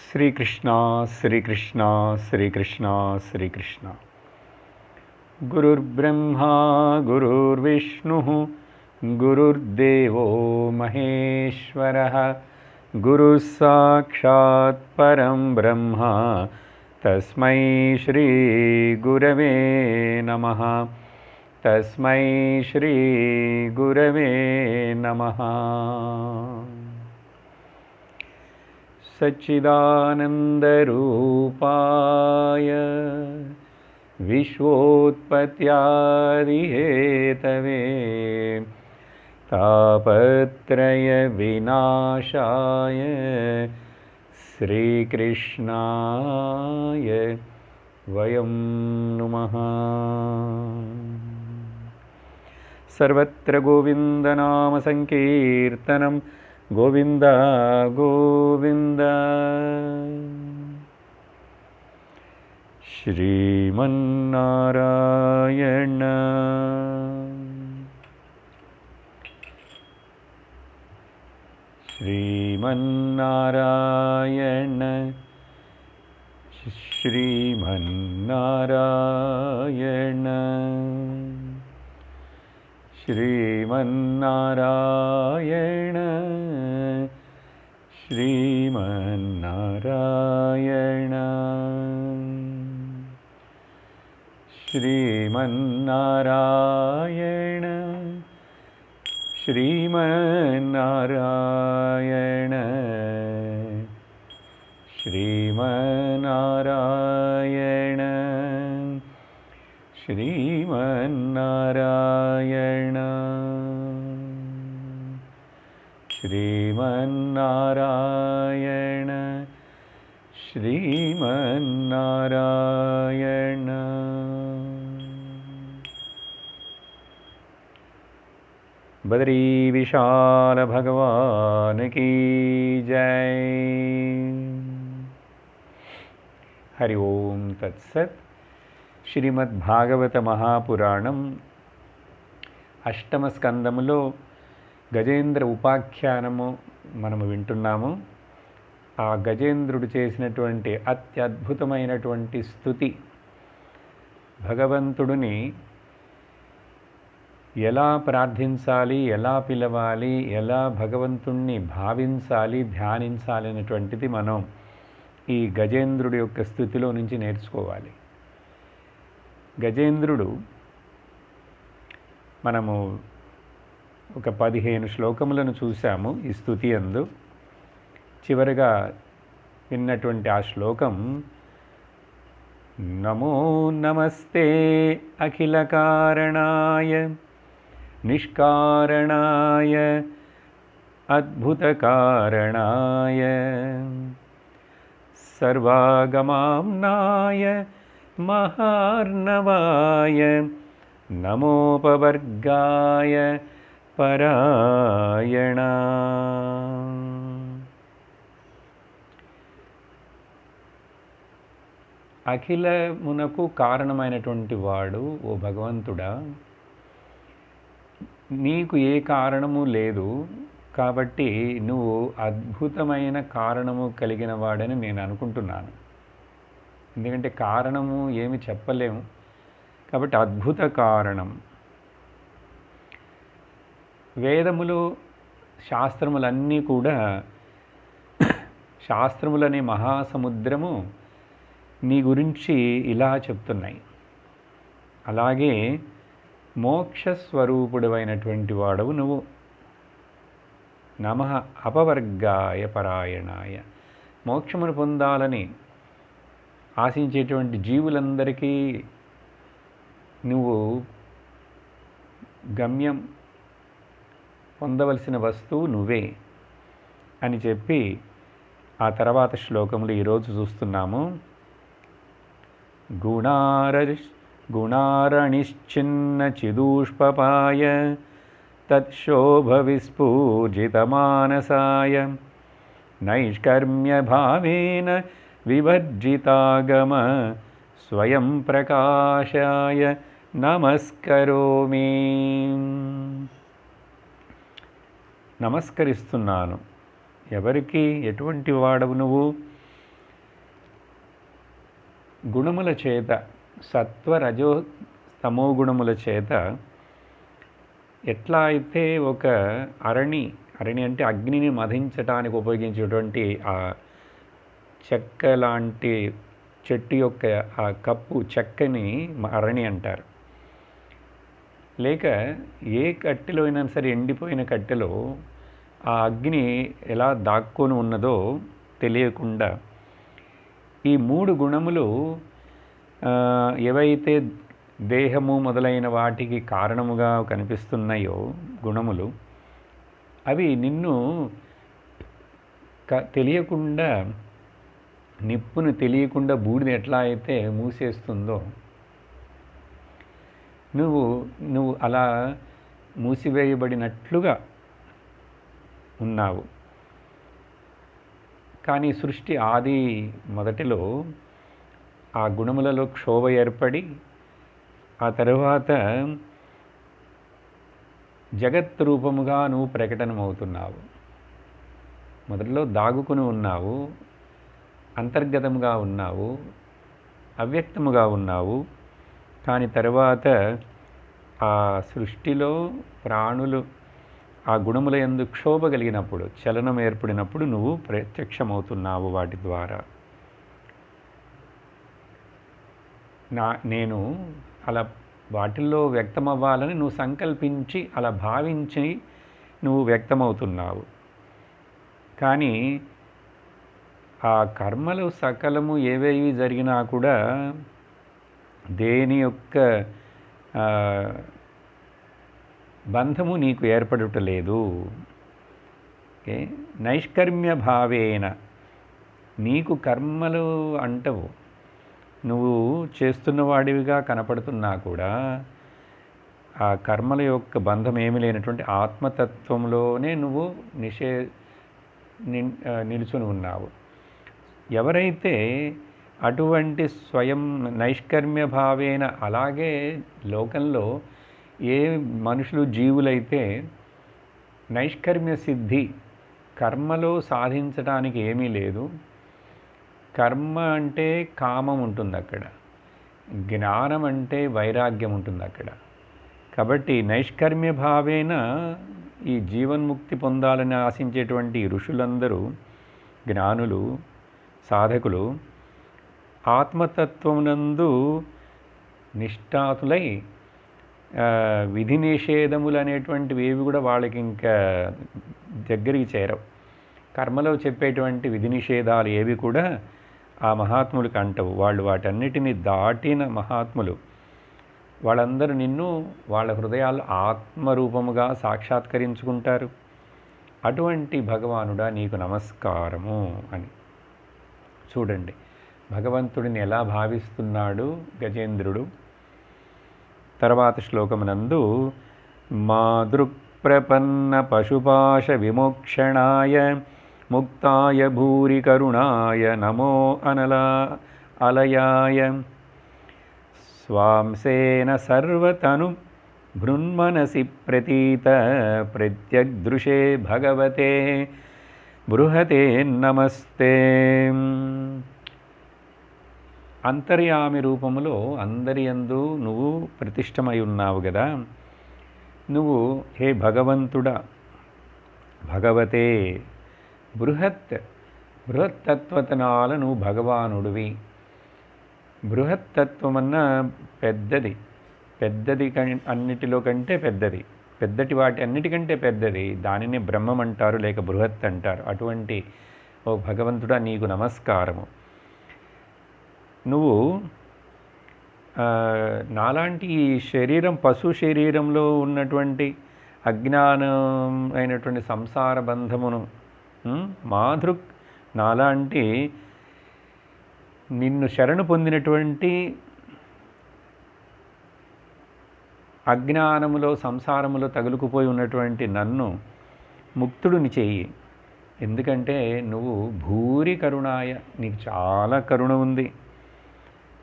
श्रीकृष्ण श्रीकृष्ण श्रीकृष्ण श्रीकृष्ण। गुरुर्ब्रह्मा गुरुर्विष्णुः गुरुर्देवो महेश्वरः गुरुः साक्षात् परं ब्रह्म तस्मै श्री गुरवे नमः। तस्मै श्री गुरवे नमः। सच्चिदानन्दरूपाय विश्वोत्पत्त्यादिहेतवे तापत्रयविनाशाय श्रीकृष्णाय वयं नुमः। सर्वत्र गोविन्दनामसङ्कीर्तनं गोविन्द गोविन्द। श्रीमन्नारायण श्रीमन्नारायण श्रीमन्नारायण श्रीमन्नारायण श्रीमन्नारायण श्रीमन्नारायण श्रीमन्नारायण श्रीमन्नारायण श्रीमन्नारायण श्रीमन्नारायण श्रीमन्नारायण। बद्री विशाल भगवान की जय। हरि ओम तत्सत्। శ్రీమద్భాగవత మహాపురాణం అష్టమ స్కందములో గజేంద్ర ఉపాఖ్యానము మనము వింటున్నాము. ఆ గజేంద్రుడు చేసినటువంటి అత్యద్భుతమైనటువంటి స్తుతి, భగవంతుడిని ఎలా ప్రార్థించాలి, ఎలా పిలవాలి, ఎలా భగవంతుణ్ణి భావించాలి, ధ్యానించాలి అనేటువంటిది మనం ఈ గజేంద్రుడి యొక్క స్థుతిలో నుంచి నేర్చుకోవాలి. గజేంద్రుడు మనము ఒక 15 శ్లోకములను చూసాము ఈ స్తుతి యందు. చివరిగా విన్నటువంటి ఆ శ్లోకం నమో నమస్తే అఖిల కారణాయ నిష్కారణాయ అద్భుత కారణాయ సర్వాగమాంనాయ మహార్ణవాయ నమోపవర్గాయ పరాయణ. అఖిలమునకు కారణమైనటువంటి వాడు ఓ భగవంతుడా, నీకు ఏ కారణము లేదు కాబట్టి నువ్వు అద్భుతమైన కారణము కలిగిన వాడని నేను అనుకుంటున్నాను. ఎందుకంటే కారణము ఏమి చెప్పలేము కాబట్టి అద్భుత కారణం. వేదములు శాస్త్రములన్నీ కూడా శాస్త్రములనే మహాసముద్రము నీ గురించి ఇలా చెప్తున్నాయి. అలాగే మోక్షస్వరూపుడమైనటువంటి వాడవు నువ్వు. నమః అపవర్గాయ పరాయణాయ. మోక్షమును పొందాలని ఆశించేటువంటి జీవులందరికీ నువ్వు గమ్యం పొందవలసిన వస్తువు నువ్వే అని చెప్పి ఆ తర్వాత శ్లోకములు ఈరోజు చూస్తున్నాము. గుణారణిశ్చిన్న చిదూష్పపాయ తత్శోభ విస్ఫూర్జితమానసాయ నైష్కర్మ్య భావేన వివర్జితాగమ స్వయం ప్రకాశాయ నమస్కరోమి. నమస్కరిస్తున్నాను. ఎవరికి? ఎటువంటి వాడవు నువ్వు? గుణముల చేత, సత్వ రజో తమో గుణముల చేత ఎట్లా అయితే ఒక అరణి అంటే అగ్నిని మధించటానికి ఉపయోగించేటువంటి ఆ చెక్క లాంటి చెట్టు యొక్క ఆ కప్పు చెక్కని అరణి అంటారు. లేక ఏ కట్టెలో అయినా సరే ఎండిపోయిన కట్టెలో ఆ అగ్ని ఎలా దాక్కొని ఉన్నదో తెలియకుండా ఈ 3 గుణములు ఏవైతే దేహము మొదలైన వాటికి కారణముగా కనిపిస్తున్నాయో గుణములు, అవి నిన్ను తెలియకుండా, నిప్పును తెలియకుండా బూడిద ఎట్లా అయితే మూసేస్తుందో నువ్వు అలా మూసివేయబడినట్లుగా ఉన్నావు. కానీ సృష్టి ఆది మొదటిలో ఆ గుణములలో క్షోభ ఏర్పడి ఆ తరువాత జగత్ రూపముగా నువ్వు ప్రకటనమవుతున్నావు. మొదట్లో దాగుకుని ఉన్నావు, అంతర్గతముగా ఉన్నావు, అవ్యక్తముగా ఉన్నావు. కానీ తర్వాత ఆ సృష్టిలో ప్రాణులు ఆ గుణముల యందు క్షోభ కలిగినప్పుడు, చలనం ఏర్పడినప్పుడు నువ్వు ప్రత్యక్షమవుతున్నావు వాటి ద్వారా. నేను అలా వాటిల్లో వ్యక్తమవ్వాలని నువ్వు సంకల్పించి అలా భావించి నువ్వు వ్యక్తమవుతున్నావు. కానీ ఆ కర్మలు సకలము ఏవేవి జరిగినా కూడా దేని యొక్క బంధము నీకు ఏర్పడటలేదు. ఓకే, నైష్కర్మ్య భావేన నీకు కర్మలు అంటవు, నువ్వు చేస్తున్నవాడివిగా కనపడుతున్నా కూడా ఆ కర్మల యొక్క బంధం ఏమీ లేనటువంటి ఆత్మతత్వంలోనే నువ్వు నిలుచుని ఉన్నావు. ఎవరైతే అటువంటి స్వయం నైష్కర్మ్య భావేన, అలాగే లోకంలో ఏ మనుషులు జీవులైతే నైష్కర్మ్య సిద్ధి, కర్మలో సాధించడానికి ఏమీ లేదు, కర్మ అంటే కామం ఉంటుంది అక్కడ, జ్ఞానం అంటే వైరాగ్యం ఉంటుంది అక్కడ. కాబట్టి నైష్కర్మ్య భావేన ఈ జీవన్ముక్తి పొందాలని ఆశించేటువంటి ఋషులందరూ, జ్ఞానులు, సాధకులు ఆత్మతత్వమునందు నిష్ఠాతులై విధి నిషేధములు అనేటువంటివి ఏవి కూడా వాళ్ళకి ఇంకా దగ్గరికి చేరవు. కర్మలో చెప్పేటువంటి విధి నిషేధాలు ఏవి కూడా ఆ మహాత్ములకు అంటవు. వాళ్ళు వాటన్నిటిని దాటిన మహాత్ములు. వాళ్ళందరూ నిన్ను వాళ్ళ హృదయాలు ఆత్మరూపముగా సాక్షాత్కరించుకుంటారు. అటువంటి భగవానుడా నీకు నమస్కారము అని. చూడండి భగవంతుడిని ఎలా భావిస్తున్నాడు గజేంద్రుడు. తర్వాత శ్లోకమునందు మాదృక్ప్రపన్న పశుపాశ విమోక్షణాయ ముక్తాయ భూరి కరుణాయ నమో అలయాయ స్వాంసేన సర్వతను భృన్మనసి ప్రతీత ప్రత్యగ్దృశే భగవతే బృహతే నమస్తే. అంతర్యామి రూపములో అందరి యందు నువ్వు ప్రతిష్టమై ఉన్నావు కదా. నువ్వు హే భగవంతుడా, భగవతే బృహత్తత్వతనాల నువ్వు భగవానుడివి. బృహత్తత్వమన్నా పెద్దది, అన్నిటిలో కంటే పెద్దది, పెద్దటి వాటి అన్నిటికంటే పెద్దది. దానిని బ్రహ్మం అంటారు, లేక బృహత్ అంటారు. అటువంటి ఓ భగవంతుడా నీకు నమస్కారము. నువ్వు నాలాంటి ఈ శరీరం, పశు శరీరంలో ఉన్నటువంటి అజ్ఞానం అయినటువంటి సంసార బంధమును మాధృక్, నాలాంటి నిన్ను శరణు పొందినటువంటి అజ్ఞానములో సంసారములో తగులుకుపోయి ఉన్నటువంటి నన్ను ముక్తుడిని చెయ్యి. ఎందుకంటే నువ్వు భూరి కరుణాయ, నీకు చాలా కరుణ ఉంది.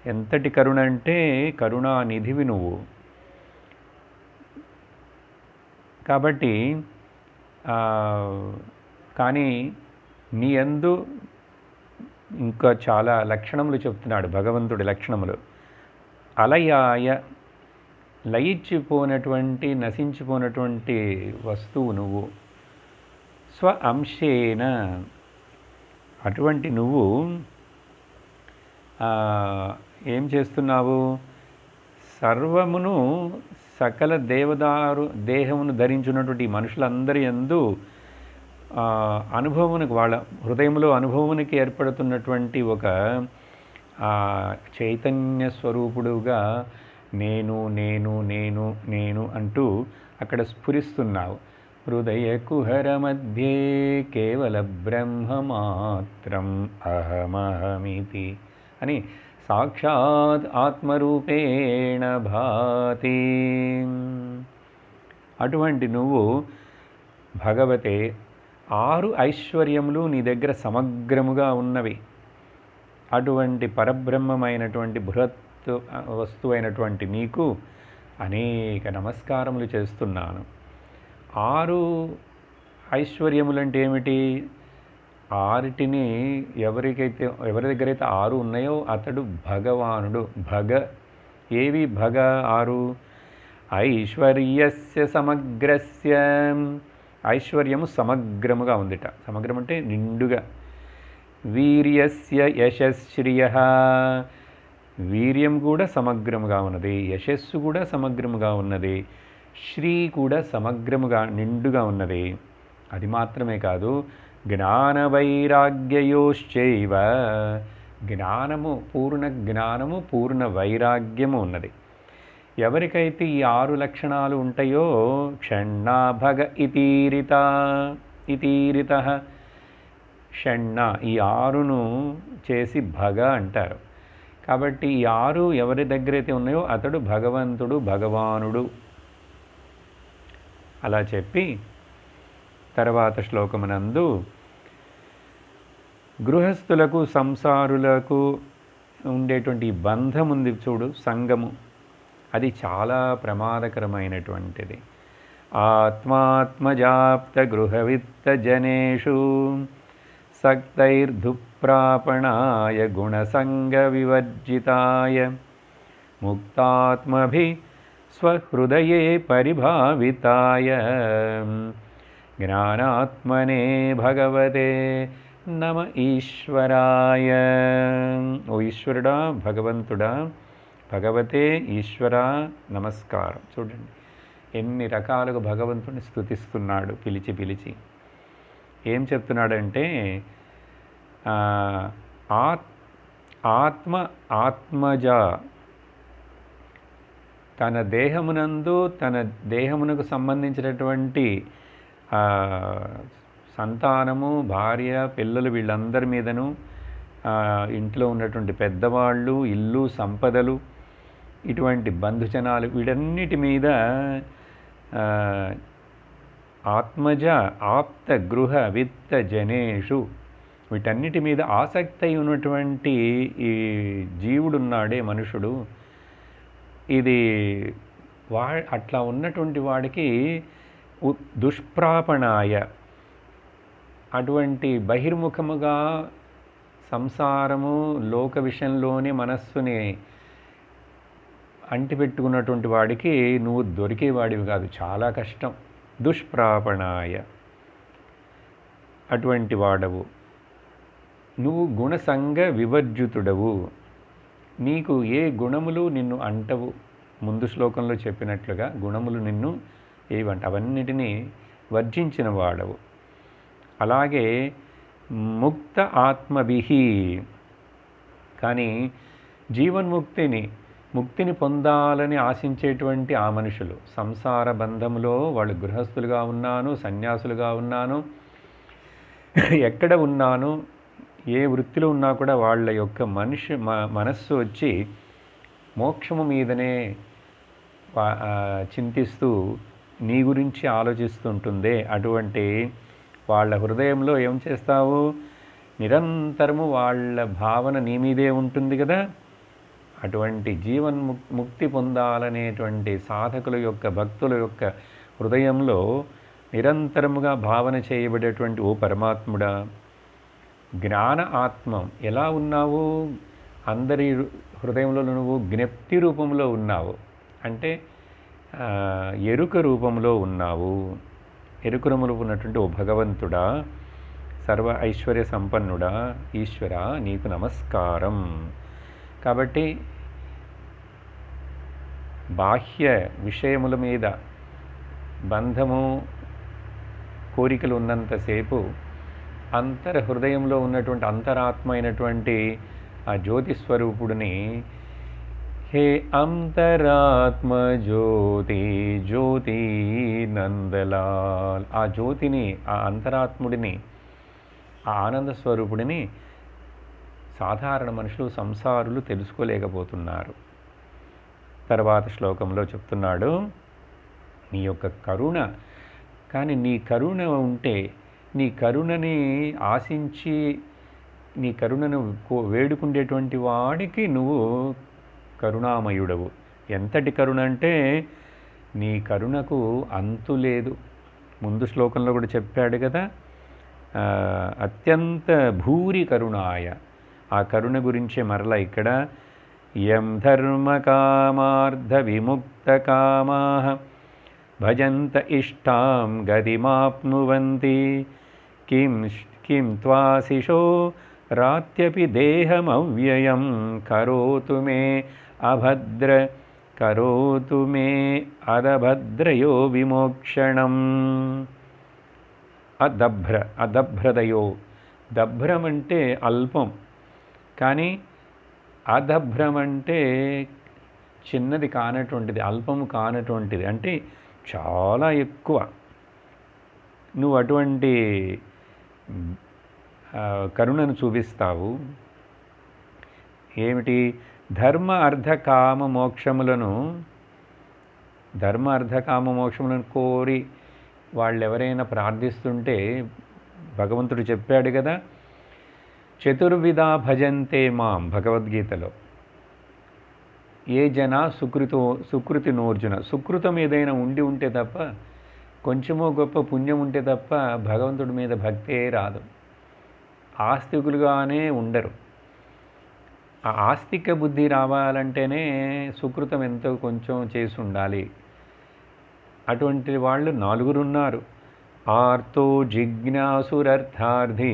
ఎంతటి కరుణ అంటే కరుణానిధివి నువ్వు. కాబట్టి కానీ నీ యందు ఇంకా చాలా లక్షణములు చెప్తున్నాడు భగవంతుడి లక్షణములు. అలయాయ, లయించిపోనటువంటి నశించిపోనటువంటి వస్తువు నువ్వు. స్వ అంశేన, అటువంటి నువ్వు ఏం చేస్తున్నావు? సర్వమును సకల దేహమును ధరించున్నటువంటి మనుషులందరి యందు అనుభవమునకు, వాళ్ళ హృదయంలో అనుభవమునికి ఏర్పడుతున్నటువంటి ఒక చైతన్య స్వరూపుడుగా నేను నేను నేను నేను అంటూ అక్కడ స్ఫురిస్తున్నావు. హృదయ కుహర మధ్యే కేవల బ్రహ్మమాత్రం అహమహమితి అని సాక్షాత్ ఆత్మరూపేణ భాతి. అటువంటి నువ్వు భగవతే 6 ఐశ్వర్యములు నీ దగ్గర సమగ్రముగా ఉన్నవి. అటువంటి పరబ్రహ్మమైనటువంటి బృహత్ వస్తువైనటువంటి నీకు అనేక నమస్కారములు చేస్తున్నాను. 6 ఐశ్వర్యములంటే ఏమిటి? 6టిని ఎవరి దగ్గరైతే 6 ఉన్నాయో అతడు భగవానుడు. ఏవి భగ 6? ఐశ్వర్యస్య సమగ్రస్య, ఐశ్వర్యము సమగ్రముగా ఉందిట. సమగ్రం అంటే నిండుగా. వీర్యస్య యశశ్రియ, వీర్యం కూడా సమగ్రముగా ఉన్నది, యశస్సు కూడా సమగ్రముగా ఉన్నది, శ్రీ కూడా సమగ్రముగా నిండుగా ఉన్నది. అది మాత్రమే కాదు, జ్ఞాన వైరాగ్యయోశ్చైవ, జ్ఞానము, పూర్ణ జ్ఞానము, పూర్ణ వైరాగ్యము ఉన్నది. ఎవరికైతే ఈ 6 లక్షణాలు ఉంటాయో షణ్ణా భగ ఇతీరిత, షణ్ణ ఈ 6ను చేసి భగ అంటారు. కాబట్టి ఈ 6 ఎవరి దగ్గరైతే ఉన్నాయో అతడు భగవంతుడు, భగవానుడు. అలా చెప్పి తర్వాత శ్లోకమునందు గృహస్థులకు సంసారులకు ఉండేటువంటి బంధం ఉంది చూడు, సంగము, అది చాలా ప్రమాదకరమైనటువంటిది. ఆత్మాత్మజాప్త గృహవిత్త జనేషు సక్తైర్ధుప్రాపణాయ గుణసంగ వివర్జితాయ ముక్తాత్మభి స్వహృదయే పరిభావితాయ జ్ఞానాత్మనే భగవతే నమ ఈశ్వరాయ. ఓ ఈశ్వరుడా, భగవంతుడా, భగవతే ఈశ్వర నమస్కారం. చూడండి ఎన్ని రకాలుగా భగవంతుడిని స్తుతిస్తున్నాడు పిలిచి పిలిచి. ఏం చెప్తున్నాడంటే ఆత్మజ, తన దేహమునందు, తన దేహమునకు సంబంధించినటువంటి సంతానము, భార్య, పిల్లలు, వీళ్ళందరి మీదను, ఇంట్లో ఉన్నటువంటి పెద్దవాళ్ళు, ఇల్లు, సంపదలు, ఇటువంటి బంధుజనాలు, వీటన్నిటి మీద ఆత్మజ ఆప్త గృహ విత్త జనేషు, వీటన్నిటి మీద ఆసక్తి అయి ఉన్నటువంటి ఈ జీవుడున్నాడే, మనుషుడు, ఇది అట్లా ఉన్నటువంటి వాడికి దుష్ప్రాపణాయ, అటువంటి బహిర్ముఖముగా సంసారము, లోక విషయంలోనే మనస్సుని అంటిపెట్టుకున్నటువంటి వాడికి నువ్వు దొరికేవాడివి కాదు, చాలా కష్టం. దుష్ప్రాపణాయ, అటువంటి వాడవు నువ్వు. గుణసంగ వివర్జితుడవు, నీకు ఏ గుణములు నిన్ను అంటవు. ముందు శ్లోకంలో చెప్పినట్లుగా గుణములు నిన్ను ఏవంట, అవన్నిటినీ వర్జించిన వాడవు. అలాగే ముక్త ఆత్మభిహి, కానీ ముక్తిని పొందాలని ఆశించేటువంటి ఆ మనుషులు, సంసార బంధములో వాళ్ళు గృహస్థులుగా ఉన్నాను, సన్యాసులుగా ఉన్నాను, ఎక్కడ ఉన్నాను, ఏ వృత్తిలో ఉన్నా కూడా వాళ్ళ యొక్క మనస్సు వచ్చి మోక్షము మీదనే చింతిస్తూ నీ గురించి ఆలోచిస్తుంటుందే, అటువంటి వాళ్ళ హృదయంలో ఏం చేస్తావు? నిరంతరము వాళ్ళ భావన నీ మీదే ఉంటుంది కదా. అటువంటి ముక్తి పొందాలనేటువంటి సాధకుల యొక్క, భక్తుల యొక్క హృదయంలో నిరంతరముగా భావన చేయబడేటువంటి ఓ పరమాత్ముడా, జ్ఞాన ఆత్మం. ఎలా ఉన్నావు? అందరి హృదయంలో నువ్వు జ్ఞప్తి రూపంలో ఉన్నావు. అంటే ఎరుక రూపంలో ఉన్నావు. ఎరుక రూపంలో ఉన్నటువంటి ఓ భగవంతుడా, సర్వ ఐశ్వర్య సంపన్నుడా, ఈశ్వర నీకు నమస్కారం. కాబట్టి బాహ్య విషయముల మీద బంధము, కోరికలు ఉన్నంతసేపు హృదయంలో ఉన్నటువంటి అంతరాత్మ అయినటువంటి ఆ జ్యోతి స్వరూపుడిని, హే అంతరాత్మ జ్యోతి జ్యోతి నందలాల్, ఆ జ్యోతిని, ఆ అంతరాత్ముడిని, ఆ ఆనంద స్వరూపుడిని సాధారణ మనుషులు, సంసారులు తెలుసుకోలేకపోతున్నారు. తర్వాత శ్లోకంలో చెప్తున్నాడు, నీ యొక్క కరుణ, కానీ నీ కరుణ ఉంటే, నీ కరుణని ఆశించి నీ కరుణను వేడుకుండేటువంటి వాడికి నువ్వు కరుణామయుడవు. ఎంతటి కరుణ అంటే నీ కరుణకు అంతు లేదు. ముందు శ్లోకంలో కూడా చెప్పాడు కదా, అత్యంత భూరి కరుణాయ. ఆ కరుణ గురించే మరలా ఇక్కడ యం ధర్మకామార్థ విముక్తకామాః భజంత ఇష్టాం గతిమాప్నువంతి కిం త్వాశిషో రాత్యపి దేహమవ్యయం కరోతు మే అదభద్రయో విమోక్షణం. అదభ్రదయో, దభ్రం అంటే అల్పం, కానీ అదభ్రం అంటే చిన్నది కానటువంటిది, అల్పము కానటువంటిది, అంటే చాలా ఎక్కువ. నువ్వు అటువంటి కరుణను చూపిస్తావు. ఏమిటి? ధర్మ అర్థ కామ మోక్షములను కోరి వాళ్ళు ఎవరైనా ప్రార్థిస్తుంటే భగవంతుడు చెప్పాడు కదా, చతుర్విధా భజంతే మాం, భగవద్గీతలో. ఏ జన సుకృతి నోర్జున, సుకృతం ఏదైనా ఉంటే తప్ప, కొంచెమో గొప్ప పుణ్యం ఉంటే తప్ప భగవంతుడి మీద భక్తే రాదు. ఆస్తికులుగానే ఉండరు. ఆ ఆస్తిక బుద్ధి రావాలంటేనే సుకృతం ఎంతో కొంచెం చేసి ఉండాలి. అటువంటి వాళ్ళు 4 ఉన్నారు. ఆర్తో జిజ్ఞాసురర్థార్థి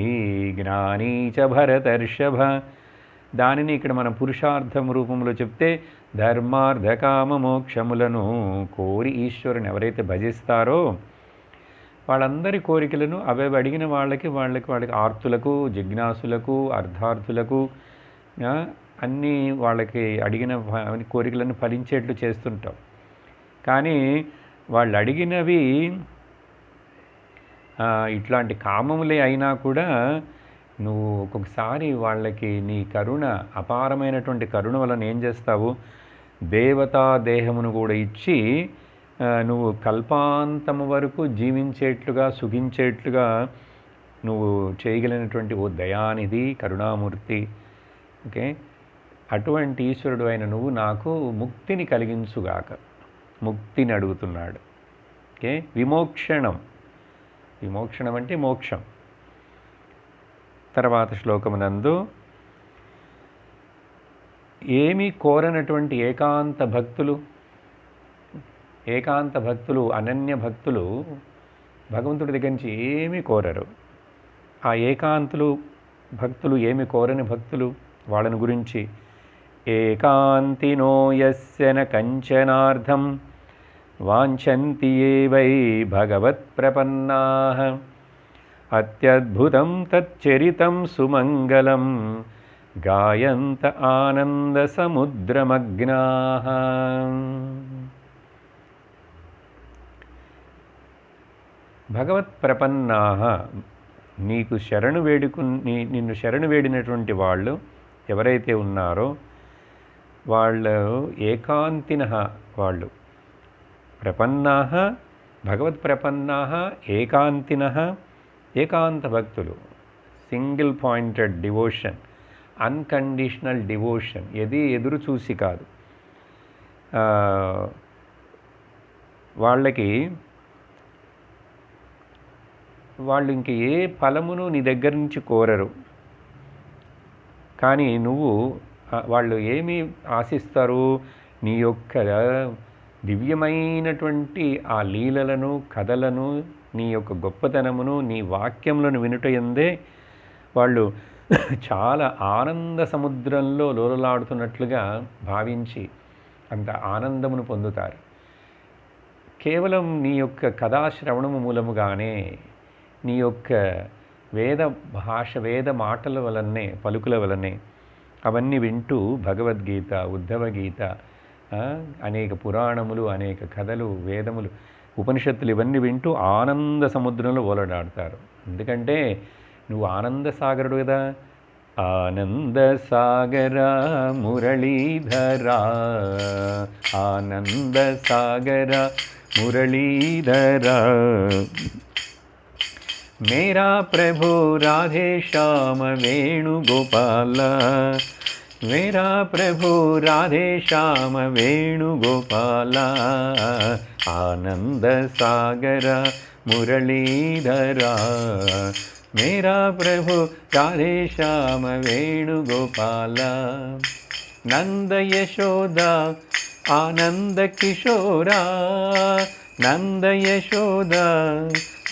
జ్ఞానీ చ భరతర్షభ. దానిని ఇక్కడ మనం పురుషార్థం రూపంలో చెప్తే, ధర్మార్థ కామ మోక్షములను కోరి ఈశ్వరుని ఎవరైతే భజిస్తారో వాళ్ళందరి కోరికలను అవి అడిగిన వాళ్ళకి ఆర్తులకు, జిజ్ఞాసులకు, అర్థార్థులకు అన్నీ వాళ్ళకి అడిగిన కోరికలను ఫలించేట్లు చేస్తుంటాం. కానీ వాళ్ళు అడిగినవి ఇట్లాంటి కామములే అయినా కూడా నువ్వు ఒక్కొక్కసారి వాళ్ళకి నీ కరుణ, అపారమైనటువంటి కరుణ వలన ఏం చేస్తావు, దేవతా దేహమును కూడా ఇచ్చి నువ్వు కల్పాంతము వరకు జీవించేట్లుగా, సుఖించేట్లుగా నువ్వు చేయగలిగినటువంటి ఓ దయానిధి, కరుణామూర్తి. ఓకే, అటువంటి ఈశ్వరుడు అయిన నువ్వు నాకు ముక్తిని కలిగించుగాక, ముక్తిని అడుగుతున్నాడు. ఓకే, విమోక్షణం అంటే మోక్షం. తర్వాత శ్లోకమునందు ఏమీ కోరనటువంటి ఏకాంత భక్తులు, అనన్య భక్తులు భగవంతుడి దగ్గర నుంచి ఏమీ కోరరు. ఆ భక్తులు ఏమి కోరని భక్తులు, వాళ్ళని గురించి ఏకాంతినో యస్య న కంచనార్థం వాంఛంతి ఏ వై భగవత్ప్రపన్నాః అత్యద్భుతం తచ్చరితం సుమంగళం గాయంత ఆనంద సముద్రమగ్నాః. భగవత్ప్రపన్నాః, నిన్ను శరణు వేడినటువంటి వాళ్ళు ఎవరైతే ఉన్నారో వాళ్ళు ఏకాంతినః, వాళ్ళు ప్రపన్నాః, భగవత్ప్రపన్నాః ఏకాంతినః, ఏకాంత భక్తులు, single pointed devotion, unconditional devotion, ఎదురు చూసి కాదు. వాళ్ళు ఇంక ఏ ఫలమును నీ దగ్గర నుంచి కోరరు. కానీ నువ్వు వాళ్ళు ఏమి ఆశిస్తారు? నీ యొక్క దివ్యమైనటువంటి ఆ లీలలను, కథలను, నీ యొక్క గొప్పతనమును, నీ వాక్యములను వినుట యందే వాళ్ళు చాలా ఆనంద సముద్రంలో లోలలాడుతున్నట్లుగా భావించి అంత ఆనందమును పొందుతారు. కేవలం నీ యొక్క కథాశ్రవణము మూలముగానే, నీ యొక్క వేద భాష, వేద మాటల వలనే, పలుకుల వలనే అవన్నీ వింటూ భగవద్గీత, ఉద్ధవగీత, అనేక పురాణములు, అనేక కథలు, వేదములు, ఉపనిషత్తులు ఇవన్నీ వింటూ ఆనంద సముద్రంలో ఓలడాడతారు. ఎందుకంటే నువ్వు ఆనంద సాగరుడు కదా. ఆనంద సాగర మురళీధరా, ఆనంద సాగర మురళీధరా, మేరా ప్రభు రాధే శ్యామ వేణుగోపాల, మేరా ప్రభు రాధే శ్యామ వేణుగోపాల, ఆనంద సాగర మురళీధరా, మేరా ప్రభు రాధే శ్యామ వేణుగోపాల, నంద యశోద ఆనంద కిశోరా, నంద యశోద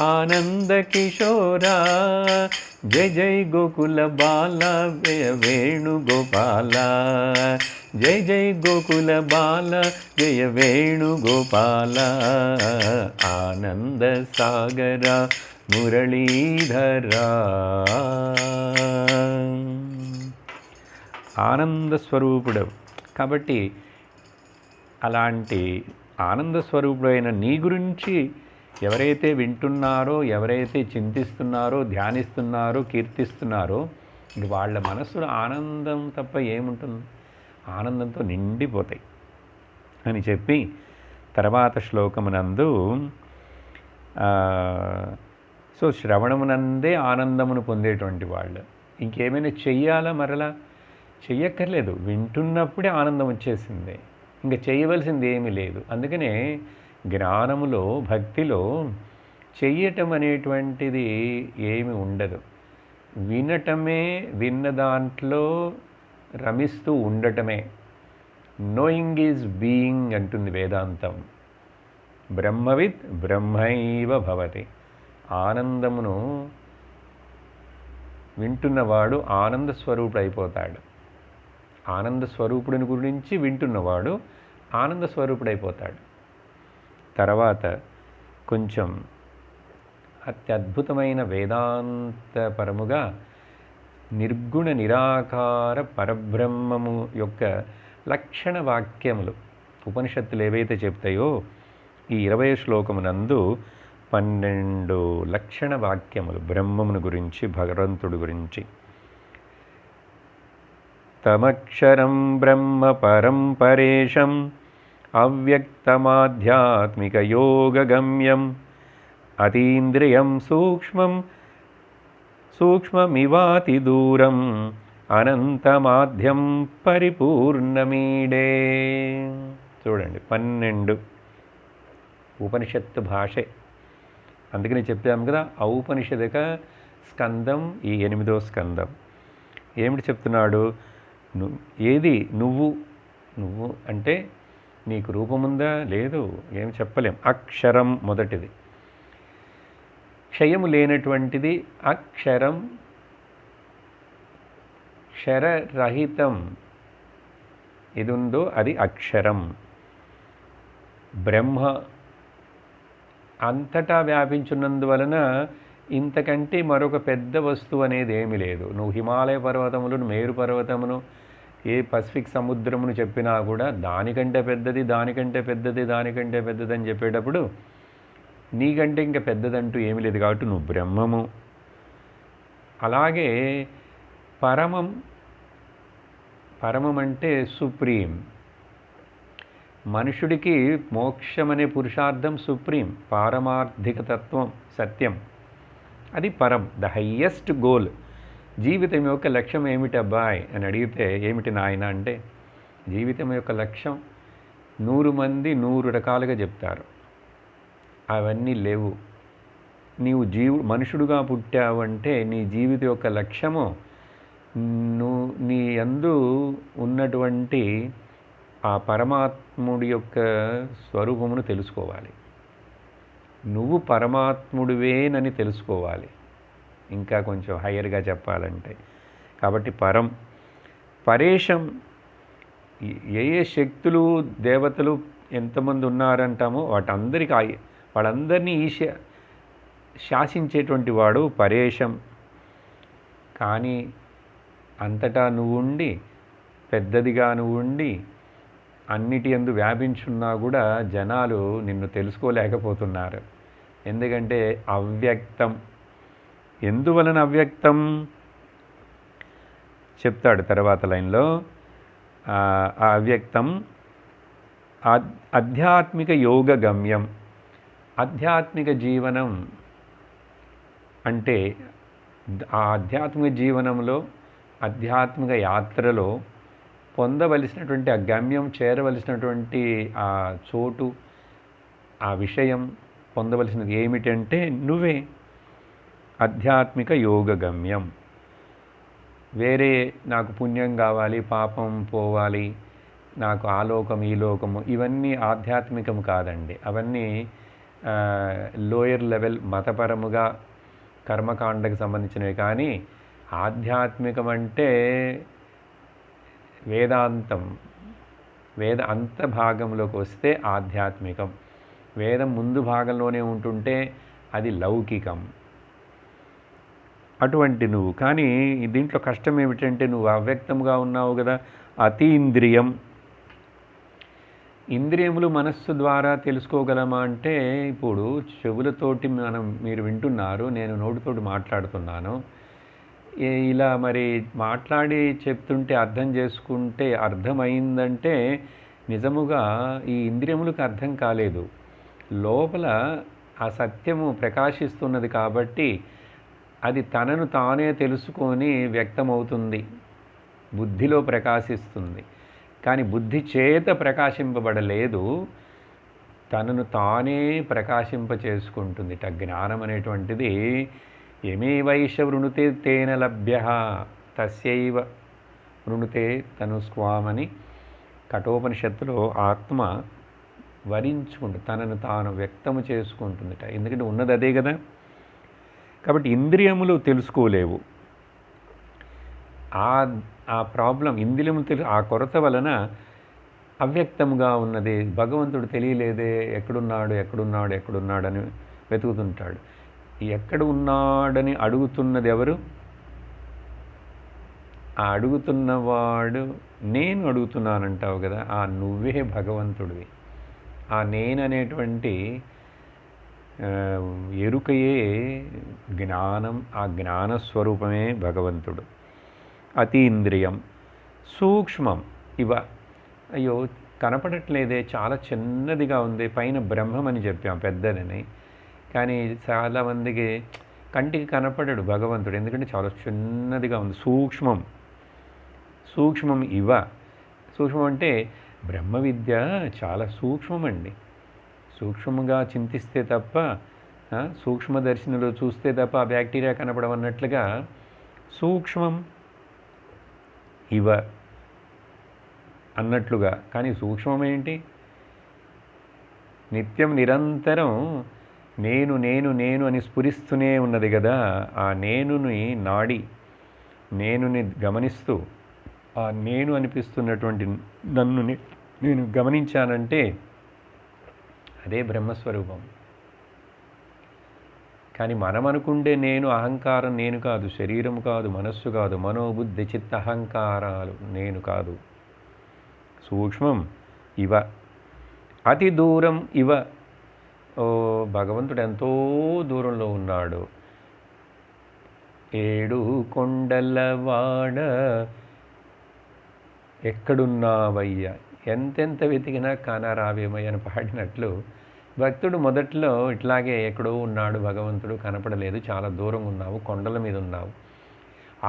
ఆనంద కిశోరా, జయ జయ గోకుల బాల వేణుగోపాల, జయ జయ గోకుల బాల జయ వేణుగోపాల, ఆనంద సాగర మురళీధరా. ఆనంద స్వరూపుడు కాబట్టి అలాంటి ఆనంద స్వరూపుడైన నీ గురించి ఎవరైతే వింటున్నారో, ఎవరైతే చింతిస్తున్నారో, ధ్యానిస్తున్నారో, కీర్తిస్తున్నారో, ఇంక వాళ్ళ మనస్సులో ఆనందం తప్ప ఏముంటుంది? ఆనందంతో నిండిపోతాయి అని చెప్పి తర్వాత శ్లోకమునందు సో శ్రవణమునందే ఆనందమును పొందేటువంటి వాళ్ళు ఇంకేమైనా చెయ్యాలా? మరలా చెయ్యక్కర్లేదు, వింటున్నప్పుడే ఆనందం వచ్చేసింది, ఇంకా చేయవలసింది ఏమీ లేదు. అందుకనే జ్ఞానములో, భక్తిలో చెయ్యటం అనేటువంటిది ఏమి ఉండదు. వినటమే, విన్న దాంట్లో రమిస్తూ ఉండటమే. నోయింగ్ ఈజ్ బీయింగ్ అంటుంది వేదాంతం. బ్రహ్మవిత్ బ్రహ్మైవ భవతి. ఆనందమును వింటున్నవాడు ఆనంద స్వరూపుడు అయిపోతాడు. ఆనంద స్వరూపుడిని గురించి వింటున్నవాడు ఆనంద స్వరూపుడు అయిపోతాడు. తర్వాత కొంచెం అత్యద్భుతమైన వేదాంతపరముగా నిర్గుణ నిరాకార పరబ్రహ్మము యొక్క లక్షణ వాక్యములు ఉపనిషత్తులు ఏవైతే చెప్తాయో ఈ 20వ శ్లోకమునందు 12 లక్షణ వాక్యములు బ్రహ్మమును గురించి, భగవంతుడి గురించి. తమక్షరం బ్రహ్మ పరం పరేశం అవ్యక్తమాధ్యాత్మిక యోగగమ్యం అతీంద్రియం సూక్ష్మమివాతి దూరం అనంతమాధ్యం పరిపూర్ణమీడే. చూడండి, 12 ఉపనిషత్తు భాషే. అందుకని చెప్పాము కదా, ఔపనిషదిక స్కందం ఈ 8వ స్కందం. ఏమిటి చెప్తున్నాడు? ఏది నువ్వు అంటే నీకు రూపముందా? లేదు, ఏమి చెప్పలేం. అక్షరం మొదటిది, క్షయము లేనటువంటిది అక్షరం, క్షరరహితం ఇది ఉందో అది అక్షరం. బ్రహ్మ అంతటా వ్యాపించున్నందువలన ఇంతకంటే మరొక పెద్ద వస్తువు అనేది ఏమీ లేదు. నువ్వు హిమాలయ పర్వతములను, మేరు పర్వతమును, ఏ పసిఫిక్ సముద్రమును చెప్పినా కూడా దానికంటే పెద్దది, దానికంటే పెద్దది, దానికంటే పెద్దది అని చెప్పేటప్పుడు నీకంటే ఇంకా పెద్దదంటూ ఏమీ లేదు. కాబట్టి నువ్వు బ్రహ్మము. అలాగే పరమం అంటే సుప్రీం. మనుషుడికి మోక్షం అనే పురుషార్థం సుప్రీం, పారమార్థిక తత్వం, సత్యం. అది పరం, ద హయ్యెస్ట్ గోల్. జీవితం యొక్క లక్ష్యం ఏమిటి అబ్బాయి అని అడిగితే ఏమిటి నాయన అంటే, జీవితం యొక్క లక్ష్యం 100 మంది 100 రకాలుగా చెప్తారు. అవన్నీ లేవు. నీవు మనుషుడుగా పుట్టావంటే నీ జీవితం యొక్క లక్ష్యము నువ్వు నీ యందు ఉన్నటువంటి ఆ పరమాత్ముడి యొక్క స్వరూపమును తెలుసుకోవాలి. నువ్వు పరమాత్ముడివేనని తెలుసుకోవాలి, ఇంకా కొంచెం హయ్యర్గా చెప్పాలంటే. కాబట్టి పరేశం, ఏ ఏ శక్తులు దేవతలు ఎంతమంది ఉన్నారంటామో వాళ్ళందరినీ శాసించేటువంటి వాడు పరేశం. కానీ అంతటా నువ్వుండి, పెద్దదిగా నువ్వుండి, అన్నిటి యందు వ్యాపించున్నా కూడా జనాలు నిన్ను తెలుసుకోలేకపోతున్నారు. ఎందుకంటే అవ్యక్తం. ఎందువలన అవ్యక్తం చెప్తాడు తర్వాత లైన్లో. ఆ అవ్యక్తం ఆధ్యాత్మిక యోగ గమ్యం. ఆధ్యాత్మిక జీవనం అంటే ఆ ఆధ్యాత్మిక జీవనంలో, ఆధ్యాత్మిక యాత్రలో పొందవలసినటువంటి ఆ గమ్యం, చేరవలసినటువంటి ఆ చోటు, ఆ విషయం పొందవలసినది ఏమిటంటే నువ్వే. ఆధ్యాత్మిక యోగ గమ్యం. వేరే నాకు పుణ్యం కావాలి, పాపం పోవాలి, నాకు ఆ లోకం ఈ లోకము, ఇవన్నీ ఆధ్యాత్మికం కాదండి. అవన్నీ లోయర్ లెవెల్ మతపరముగా కర్మకాండకు సంబంధించినవి. కానీ ఆధ్యాత్మికం అంటే వేదాంతం, వేద అంత భాగంలోకి వస్తే ఆధ్యాత్మికం. వేదం ముందు భాగంలోనే ఉంటుంటే అది లౌకికం. అటువంటి నువ్వు. కానీ దీంట్లో కష్టం ఏమిటంటే నువ్వు అవ్యక్తంగా ఉన్నావు కదా. అతీంద్రియం. ఇంద్రియములు మనస్సు ద్వారా తెలుసుకోగలమా అంటే, ఇప్పుడు చెవులతోటి మీరు వింటున్నారు, నేను నోటితోటి మాట్లాడుతున్నాను. ఇలా మరి మాట్లాడి చెప్తుంటే అర్థం చేసుకుంటే అర్థమైందంటే నిజముగా ఈ ఇంద్రియములకు అర్థం కాలేదు. లోపల ఆ సత్యము ప్రకాశిస్తున్నది కాబట్టి అది తనను తానే తెలుసుకొని వ్యక్తమవుతుంది, బుద్ధిలో ప్రకాశిస్తుంది. కానీ బుద్ధి చేత ప్రకాశింపబడలేదు, తనను తానే ప్రకాశింప చేసుకుంటుంది. జ్ఞానం అనేటువంటిది యమేవైష వృణుతే తేన లభ్య తస్యైవ వృణుతే తనుస్వామని కఠోపనిషత్తులో ఆత్మ వరించుకుంటుంది, తనను తాను వ్యక్తము చేసుకుంటుందిట. ఎందుకంటే ఉన్నది అదే కదా. కాబట్టి ఇంద్రియములు తెలుసుకోలేవు. ఆ ప్రాబ్లం ఇంద్రియములు ఆ కొరత వలన అవ్యక్తంగా ఉన్నది. భగవంతుడు తెలియలేదే, ఎక్కడున్నాడని వెతుకుతుంటాడు. ఎక్కడ ఉన్నాడని అడుగుతున్నది ఎవరు? ఆ అడుగుతున్నవాడు నేను అడుగుతున్నానంటావు కదా, ఆ నువ్వే భగవంతుడివి. ఆ నేననేటువంటి ఎరుకయే జ్ఞానం. ఆ జ్ఞానస్వరూపమే భగవంతుడు. అతీంద్రియం. సూక్ష్మం. అయ్యో కనపడట్లేదే, చాలా చిన్నదిగా ఉంది. పైన బ్రహ్మమని చెప్పాం, పెద్దదని. కానీ చాలామందికి కంటికి కనపడడు భగవంతుడు, ఎందుకంటే చాలా చిన్నదిగా ఉంది. సూక్ష్మం. సూక్ష్మం అంటే బ్రహ్మ విద్య చాలా సూక్ష్మమండి. సూక్ష్మంగా చింతిస్తే తప్ప, సూక్ష్మదర్శినిలో చూస్తే తప్ప ఆ బ్యాక్టీరియా కనపడం అన్నట్లుగా సూక్ష్మం అన్నట్లుగా. కానీ సూక్ష్మం ఏంటి? నిత్యం నిరంతరం నేను నేను నేను అని స్ఫురిస్తూనే ఉన్నది కదా. ఆ నేనుని నేనుని గమనిస్తూ, ఆ నేను అనిపిస్తున్నటువంటి నన్ను నేను గమనించానంటే అదే బ్రహ్మస్వరూపం. కానీ మనం అనుకుంటే నేను అహంకారం నేను కాదు, శరీరం కాదు, మనస్సు కాదు, మనోబుద్ధి చిత్త అహంకారాలు నేను కాదు. సూక్ష్మం అతి దూరం భగవంతుడు ఎంతో దూరంలో ఉన్నాడు. ఏడు కొండలవాడ ఎక్కడున్నావయ్యా, ఎంతెంత వెతికినా కానరావేమయ్య అని పాడినట్లు భక్తుడు మొదట్లో ఇట్లాగే ఎక్కడో ఉన్నాడు భగవంతుడు, కనపడలేదు, చాలా దూరం ఉన్నావు, కొండల మీద ఉన్నావు,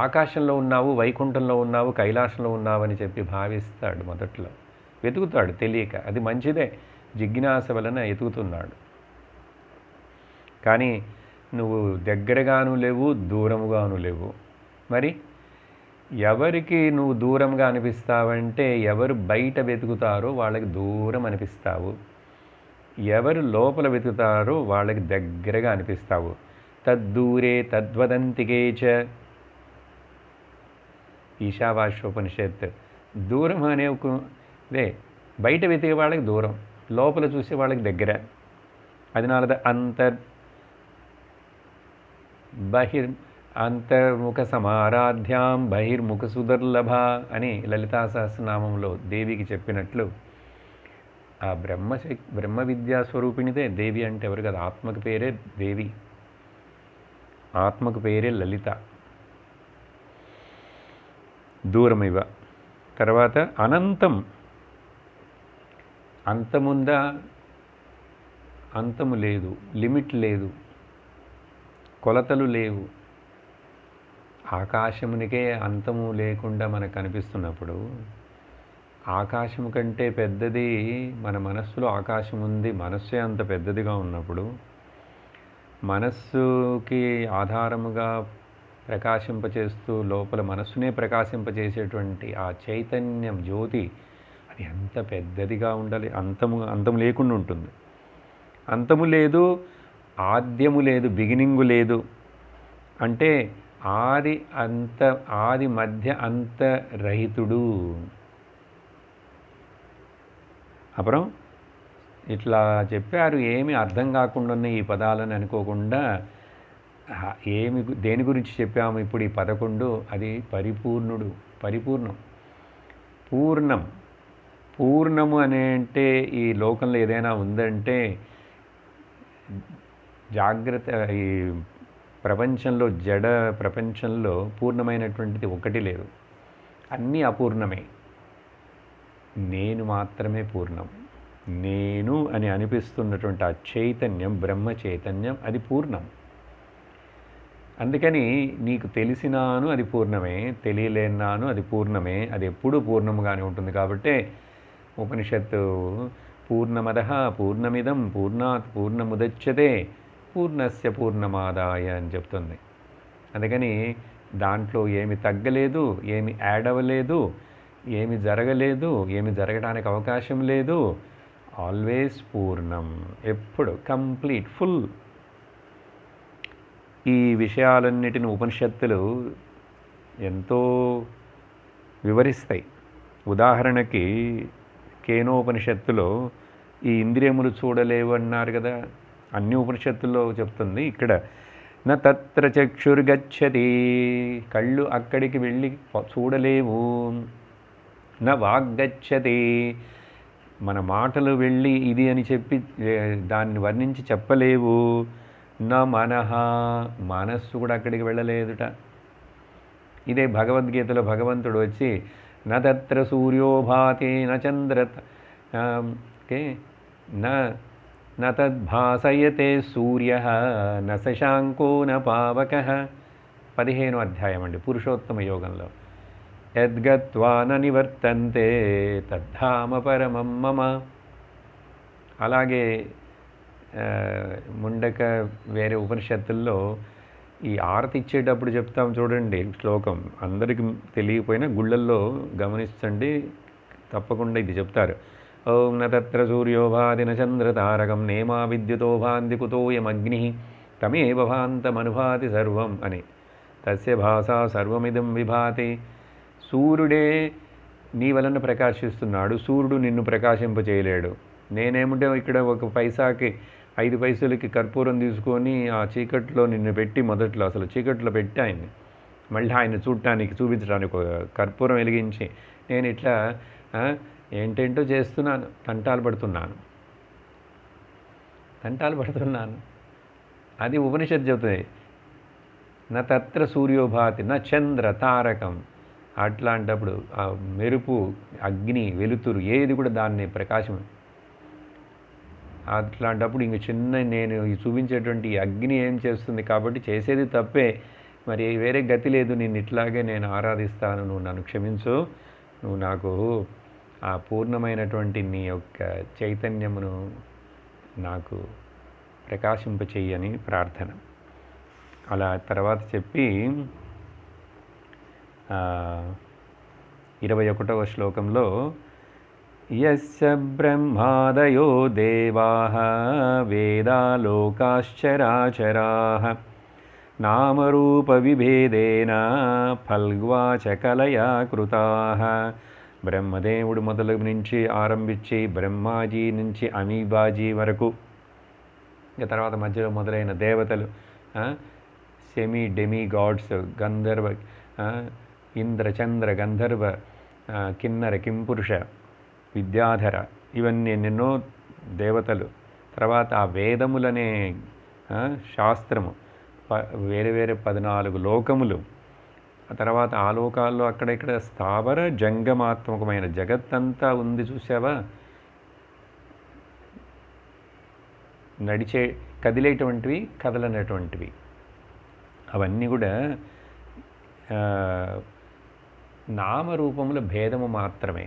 ఆకాశంలో ఉన్నావు, వైకుంఠంలో ఉన్నావు, కైలాసంలో ఉన్నావు అని చెప్పి భావిస్తాడు. మొదట్లో వెతుకుతాడు తెలియక. అది మంచిదే, జిజ్ఞాస వలన ఎతుకుతున్నాడు. కానీ నువ్వు దగ్గరగాను లేవు, దూరముగాను లేవు. మరి ఎవరికి నువ్వు దూరంగా అనిపిస్తావంటే ఎవరు బయట వెతుకుతారో వాళ్ళకి దూరం అనిపిస్తావు, ఎవరు లోపల వెతుకుతారో వాళ్ళకి దగ్గరగా అనిపిస్తావు. తద్దూరే తద్వదంతికే చ, ఈశావాస్యోపనిషత్. దూరం అనే ఇదే బయట వెతికే వాళ్ళకి దూరం, లోపల చూసే వాళ్ళకి దగ్గర. అదినాలద అంతర్ముఖ సమారాధ్యాం బహిర్ముఖ సుదుర్లభ అని లలితా సహస్రనామంలో దేవికి చెప్పినట్లు ఆ బ్రహ్మ విద్యా స్వరూపిణిదే దేవి. అంటే ఎవరు కదా, ఆత్మకు పేరే దేవి, ఆత్మకు పేరే లలిత. దూరమివ. తర్వాత అనంతం, అంతముందా, అంతము లేదు, లిమిట్ లేదు, కొలతలు లేవు. ఆకాశమునికే అంతము లేకుండా మనకు కనిపిస్తున్నప్పుడు, ఆకాశము కంటే పెద్దది మన మనస్సులో ఆకాశం ఉంది, మనస్సే అంత పెద్దదిగా ఉన్నప్పుడు, మనస్సుకి ఆధారముగా ప్రకాశింపచేస్తూ లోపల మనస్సునే ప్రకాశింపచేసేటువంటి ఆ చైతన్యం జ్యోతి అది ఎంత పెద్దదిగా ఉండాలి. అంతము లేకుండా ఉంటుంది. అంతము లేదు, ఆద్యము లేదు, బిగినింగు లేదు. అంటే ఆది మధ్య అంత రహితుడు. అப்புறம் ఇట్లా చెప్పారు, ఏమి అర్థం కాకుండా ఉన్న ఈ పదాలని అనుకోకుండా దేని గురించి చెప్పాము ఇప్పుడు ఈ 11, అది పరిపూర్ణుడు, పరిపూర్ణం, పూర్ణం. పూర్ణము అనే అంటే ఈ లోకంలో ఏదైనా ఉందంటే జాగ్రత్త, ఈ ప్రపంచంలో జడ ప్రపంచంలో పూర్ణమైనటువంటిది ఒకటి లేదు, అన్నీ అపూర్ణమే. నేను మాత్రమే పూర్ణం. నేను అని అనిపిస్తున్నటువంటి ఆ చైతన్యం, బ్రహ్మ చైతన్యం, అది పూర్ణం. అందుకని నీకు తెలిసినాను అది పూర్ణమే, తెలియలేనాను అది పూర్ణమే, అది ఎప్పుడూ పూర్ణముగానే ఉంటుంది. కాబట్టి ఉపనిషత్తు పూర్ణమదః పూర్ణమిదం పూర్ణాత్ పూర్ణముదచ్యతే పూర్ణస్య పూర్ణమాదాయ అని చెప్తుంది. అందుకని దాంట్లో ఏమి తగ్గలేదు, ఏమి యాడ్ అవ్వలేదు, ఏమి జరగలేదు, ఏమి జరగడానికి అవకాశం లేదు. ఆల్వేస్ పూర్ణం, ఎప్పుడు కంప్లీట్, ఫుల్. ఈ విషయాలన్నిటిని ఉపనిషత్తులు ఎంతో వివరిస్తాయి. ఉదాహరణకి కేనోపనిషత్తులో ఈ ఇంద్రియములు చూడలేవు అన్నారు కదా, అన్ని ఉపనిషత్తుల్లో చెప్తుంది. ఇక్కడ న తత్ర చక్షుర్గచ్చతి, కళ్ళు అక్కడికి వెళ్ళి చూడలేవు. న వాగ్గచ్చతి, మన మాటలు వెళ్ళి ఇది అని చెప్పి దాన్ని వర్ణించి చెప్పలేవు. నా మనః, మనస్సు కూడా అక్కడికి వెళ్ళలేదుట. ఇదే భగవద్గీతలో భగవంతుడు వచ్చి న తత్ర సూర్యోభాతి న చంద్ర న తద్భాసయతే సూర్య న శశాంకో న పావకః 15వ అధ్యాయం అండి పురుషోత్తమ యోగంలో. యద్గత్వా న నివర్తంతే తద్ధామ పరమం మమ. అలాగే ముండక వేరే ఉపనిషత్తుల్లో ఈ ఆరతి ఇచ్చేటప్పుడు చెప్తాం చూడండి శ్లోకం, అందరికీ తెలియకపోయినా గుళ్ళల్లో గమనించండి, తప్పకుండా ఇది చెప్తారు. ఓం న తత్ర సూర్యోభాతి న చంద్రతారకం నేమా విద్యుతో భాంతి కుతోయమగ్ని తమేవ భాంతమనుభాతి సర్వం అని. తస్య భాషా సర్వమిదం విభాతి. సూర్యుడే నీ వలన ప్రకాశిస్తున్నాడు, సూర్యుడు నిన్ను ప్రకాశింపచేయలేడు. నేనేమిటో ఇక్కడ ఒక పైసాకి 5 పైసలకి కర్పూరం తీసుకొని ఆ చీకట్లో నిన్ను పెట్టి, మొదట్లో అసలు చీకట్లో పెట్టి ఆయన్ని మళ్ళీ ఆయన చూపించడానికి ఒక కర్పూరం వెలిగించి నేను ఇట్లా ఏంటేంటో చేస్తున్నాను, తంటాలు పడుతున్నాను. అది ఉపనిషత్తు చెబుతుంది. నా తత్ర సూర్యోభాతి నా చంద్ర తారకం. అట్లాంటప్పుడు ఆ మెరుపు, అగ్ని, వెలుతురు ఏది కూడా దాన్ని ప్రకాశం. అట్లాంటప్పుడు ఇంక నేను చూపించేటువంటి అగ్ని ఏం చేస్తుంది కాబట్టి చేసేది తప్పే, మరి వేరే గతి లేదు, నిన్ను ఇట్లాగే నేను ఆరాధిస్తాను, నువ్వు నన్ను క్షమించు, నువ్వు నాకు ఆ పూర్ణమైనటువంటి నీ యొక్క చైతన్యమును నాకు ప్రకాశింపచేయని ప్రార్థన. అలా తర్వాత చెప్పి 21వ శ్లోకంలో యస్య బ్రహ్మాదయో దేవాః వేదాలోకాశ్చరాచరాః నామరూపవిభేదేన ఫల్గ్వాచ కలయా కృతాః. బ్రహ్మదేవుడు మొదలు నుంచి ఆరంభించి బ్రహ్మాజీ నుంచి అమీబాజీ వరకు, ఇక తర్వాత మధ్యలో మొదలైన దేవతలు, సెమీ డెమీ గాడ్స్, గంధర్వ, ఇంద్ర చంద్ర గంధర్వ, కిన్నర కింపురుష విద్యాధర, ఇవన్నీ ఎన్నెన్నో దేవతలు. తర్వాత ఆ వేదములనే శాస్త్రము, వేరే వేరే 14 లోకములు, ఆ తర్వాత ఆ లోకాల్లో అక్కడెక్కడ స్థావర జంగమాత్మకమైన జగత్తంతా ఉంది. చూసావా, నడిచే కదిలేటువంటివి, కదలనటువంటివి, అవన్నీ కూడా నామరూపముల భేదము మాత్రమే.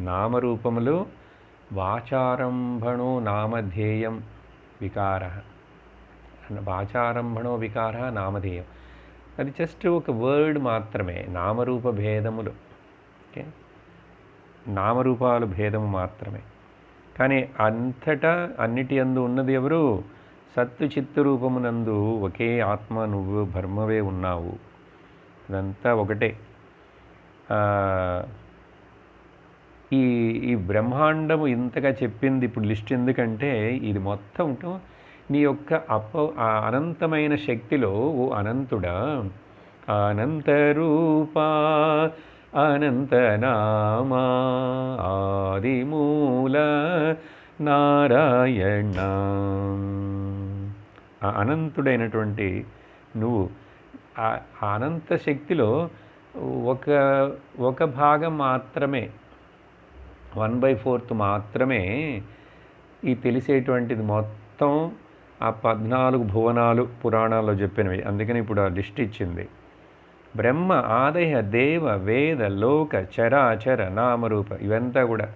నామరూపములు వాచారంభణో నామధేయం వికార, వాచారంభణో వికార నామధేయం, అది జస్ట్ ఒక వర్డ్ మాత్రమే. నామరూప భేదములు, ఓకే, నామరూపాలు భేదము మాత్రమే. కానీ అంతటా అన్నిటి యందు ఉన్నది ఎవరు? సత్తు చిత్తు రూపమునందు ఒకే ఆత్మ, నువ్వు బ్రహ్మవే ఉన్నావు. ఇదంతా ఒకటే. ఈ బ్రహ్మాండము ఇంతగా చెప్పింది ఇప్పుడు లిస్ట్ ఎందుకంటే, ఇది మొత్తం నీ యొక్క అనంతమైన శక్తిలో, ఓ అనంతుడా, అనంతరూపా అనంతనామా ఆదిమూల నారాయణ, ఆ అనంతుడైనటువంటి నువ్వు ఆ అనంత శక్తిలో ఒక భాగం మాత్రమే, 1/4 మాత్రమే ఈ తెలిసేటువంటిది మొత్తం. ఆ 14 భువనాలు పురాణాల్లో చెప్పినవి, అందుకని ఇప్పుడు ఆ లిస్ట్ ఇచ్చింది. బ్రహ్మ ఆదయ దేవ వేద లోక చరాచర నామరూప, ఇవంతా కూడా.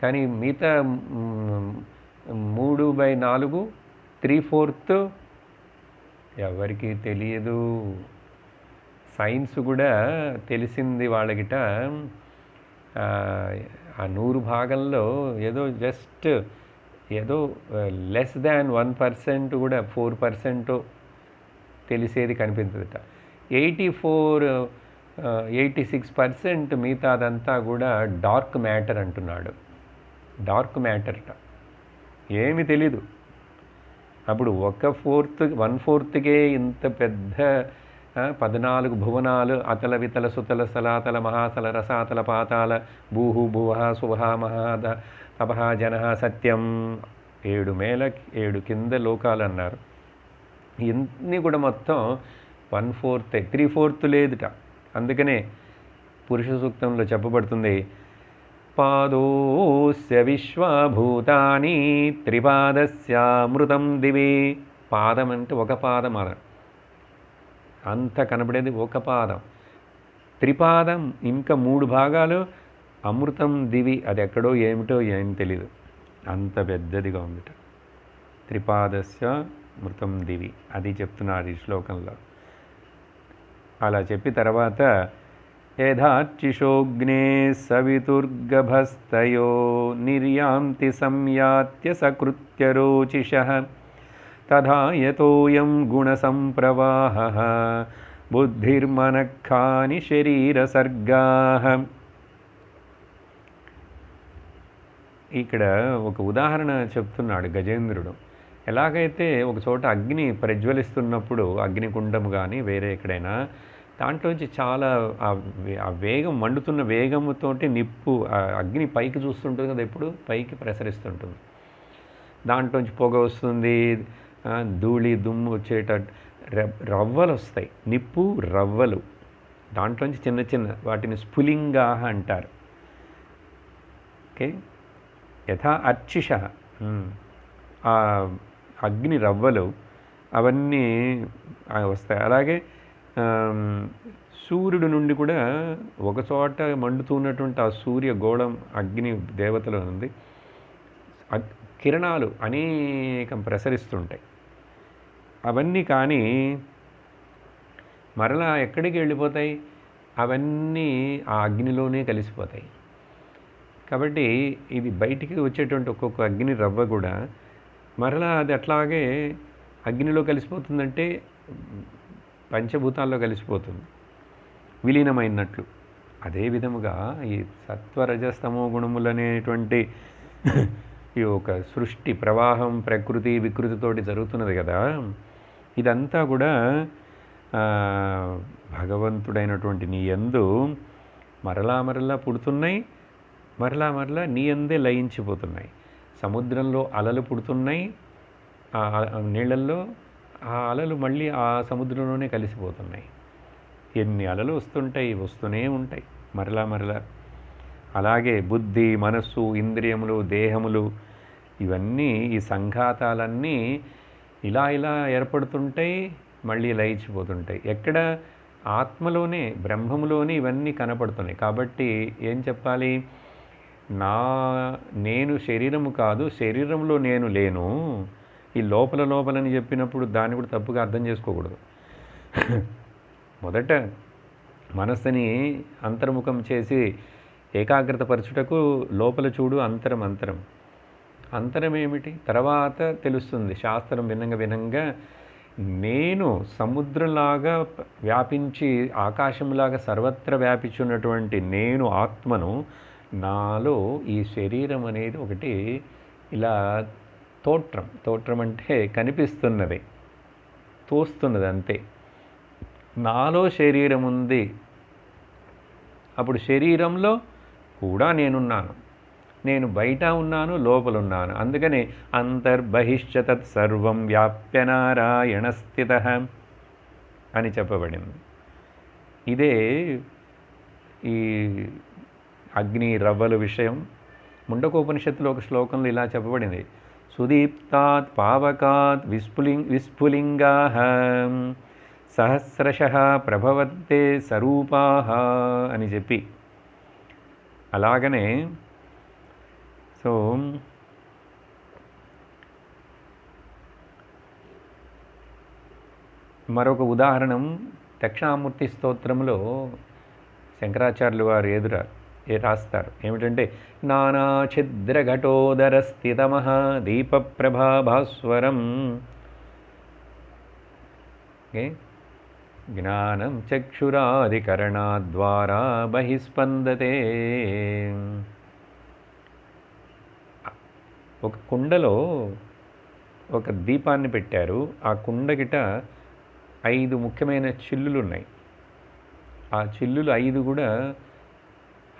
కానీ మిగతా 3/4, 3/4 ఎవరికి తెలియదు. సైన్స్ కూడా తెలిసింది వాళ్ళకిట, ఆ 100 భాగంలో ఏదో లెస్ దాన్ 1% కూడా 4% తెలిసేది కనిపించదుట. 86% మిగతాదంతా కూడా డార్క్ మ్యాటర్ అంటున్నాడు. డార్క్ మ్యాటర్ట, ఏమి తెలీదు. అప్పుడు 1/4కే ఇంత పెద్ద 14 భువనాలు, అతల వితల సుతల సలాతల మహాతల రసాతల పాతాల భూహు భువః సువః మహాద తపః జనః సత్యం, 7 కింద లోకాలు అన్నారు. ఇన్ని కూడా మొత్తం 1/4, 3/4 లేదుట. అందుకనే పురుష సూక్తంలో చెప్పబడుతుంది, పాదోస్య విశ్వభూతాని త్రిపాదస్యామృతం దివి. పాదం అంటే ఒక పాదం, అంత కనబడేది ఒక పాదం. త్రిపాదం ఇంకా 3 భాగాలు, అమృతం దివి, అది ఎక్కడో ఏమిటో ఏం తెలీదు, అంత పెద్దదిగా ఉందిట. త్రిపాదస్య మృతం దివి, అది చెప్తున్నారు ఈ శ్లోకంలో. అలా చెప్పి తర్వాత యథార్చిషోగ్నే సవితుర్గభస్తయో నిర్యాంతి సంయాత్య సకృత్య రోచిషః తథా యతోయం గుణసంప్రవాహః బుద్ధిర్మనఃఖాని శరీరసర్గాః. ఇక్కడ ఒక ఉదాహరణ చెప్తున్నాడు గజేంద్రుడు. ఎలాగైతే ఒక చోట అగ్ని ప్రజ్వలిస్తున్నప్పుడు, అగ్నికుండం కానీ వేరే ఎక్కడైనా, దాంట్లోంచి చాలా ఆ వేగం, మండుతున్న వేగముతోటి నిప్పు, అగ్ని పైకి చూస్తుంటుంది కదా, ఎప్పుడు పైకి ప్రసరిస్తుంటుంది. దాంట్లోంచి పొగ వస్తుంది, ధూళి దుమ్ము వచ్చేటట్టు రవ్వలు వస్తాయి, నిప్పు రవ్వలు. దాంట్లోంచి చిన్న చిన్న వాటిని స్ఫులింగాః అంటారు. ఓకే, యథా అర్చిష, ఆ అగ్ని రవ్వలు అవన్నీ వస్తాయి. అలాగే సూర్యుడి నుండి కూడా ఒకచోట మండుతున్నటువంటి ఆ సూర్య గోళం, అగ్ని దేవతలో ఉంది, కిరణాలు అనేకం ప్రసరిస్తుంటాయి. అవన్నీ కానీ మరలా ఎక్కడికి వెళ్ళిపోతాయి? అవన్నీ ఆ అగ్నిలోనే కలిసిపోతాయి. కాబట్టి ఇది బయటికి వచ్చేటువంటి ఒక్కొక్క అగ్ని రవ్వ కూడా మరలా అది అట్లాగే అగ్నిలో కలిసిపోతుందంటే పంచభూతాల్లో కలిసిపోతుంది, విలీనమైనట్లు. అదే విధముగా ఈ సత్వరజస్తమో గుణములనేటువంటి ఈ ఒక సృష్టి ప్రవాహం ప్రకృతి వికృతితోటి జరుగుతున్నది కదా, ఇదంతా కూడా భగవంతుడైనటువంటి నీ యందు మరలా మరలా పుడుతున్నాయి, మరలా మరలా నీ యందే లయించిపోతున్నాయి. సముద్రంలో అలలు పుడుతున్నాయి, ఆ నీళ్ళల్లో ఆ అలలు మళ్ళీ ఆ సముద్రంలోనే కలిసిపోతున్నాయి. ఎన్ని అలలు వస్తూనే ఉంటాయి మరలా మరలా. అలాగే బుద్ధి, మనస్సు, ఇంద్రియములు, దేహములు ఇవన్నీ ఈ సంఘాతాలన్నీ ఇలా ఇలా ఏర్పడుతుంటాయి, మళ్ళీ లయించిపోతుంటాయి. ఎక్కడ? ఆత్మలోనే, బ్రహ్మములోనే ఇవన్నీ కనపడుతున్నాయి. కాబట్టి ఏం చెప్పాలి? నేను శరీరము కాదు, శరీరంలో నేను లేను. ఈ లోపలని చెప్పినప్పుడు దాన్ని కూడా తప్పుగా అర్థం చేసుకోకూడదు. మొదట మనస్సుని అంతర్ముఖం చేసి ఏకాగ్రత పరచుటకు లోపల చూడు, అంతరం ఏమిటి తర్వాత తెలుస్తుంది. శాస్త్రం వినంగా నేను సముద్రంలాగా వ్యాపించి ఆకాశంలాగా సర్వత్ర వ్యాపించున్నటువంటి నేను ఆత్మను, నాలో ఈ శరీరం అనేది ఒకటి ఇలా తోట్రం అంటే కనిపిస్తున్నది, తోస్తున్నది అంతే. నాలో శరీరం ఉంది, అప్పుడు శరీరంలో కూడా నేనున్నాను, నేను బయట ఉన్నాను, లోపల ఉన్నాను. అందుకని అంతర్బహిష్ట తత్సర్వం వ్యాప్య నారాయణ స్థితః అని చెప్పబడింది. ఇదే ఈ అగ్ని రవ్వల విషయం. ముండకోపనిషత్తులో ఒక శ్లోకంలో ఇలా చెప్పబడింది: సుదీప్తాత్ పావకాత్ విస్ఫులింగాః సహస్రశః ప్రభవంతే సరూపాః అని చెప్పి. అలాగనే సో మరొక ఉదాహరణం దక్షిణామూర్తి స్తోత్రంలో శంకరాచార్యులు వారు రాస్తారు. ఏమిటంటే, నానా ఛిద్రఘటోదర స్థితమః దీపప్రభాభాస్వరం జ్ఞానం చక్షురాదికరణాద్వారా బహిస్పందతే. ఒక కుండలో ఒక దీపాన్ని పెట్టారు. ఆ కుండగిట 5 ముఖ్యమైన చిల్లులు ఉన్నాయి. ఆ చిల్లులు 5 కూడా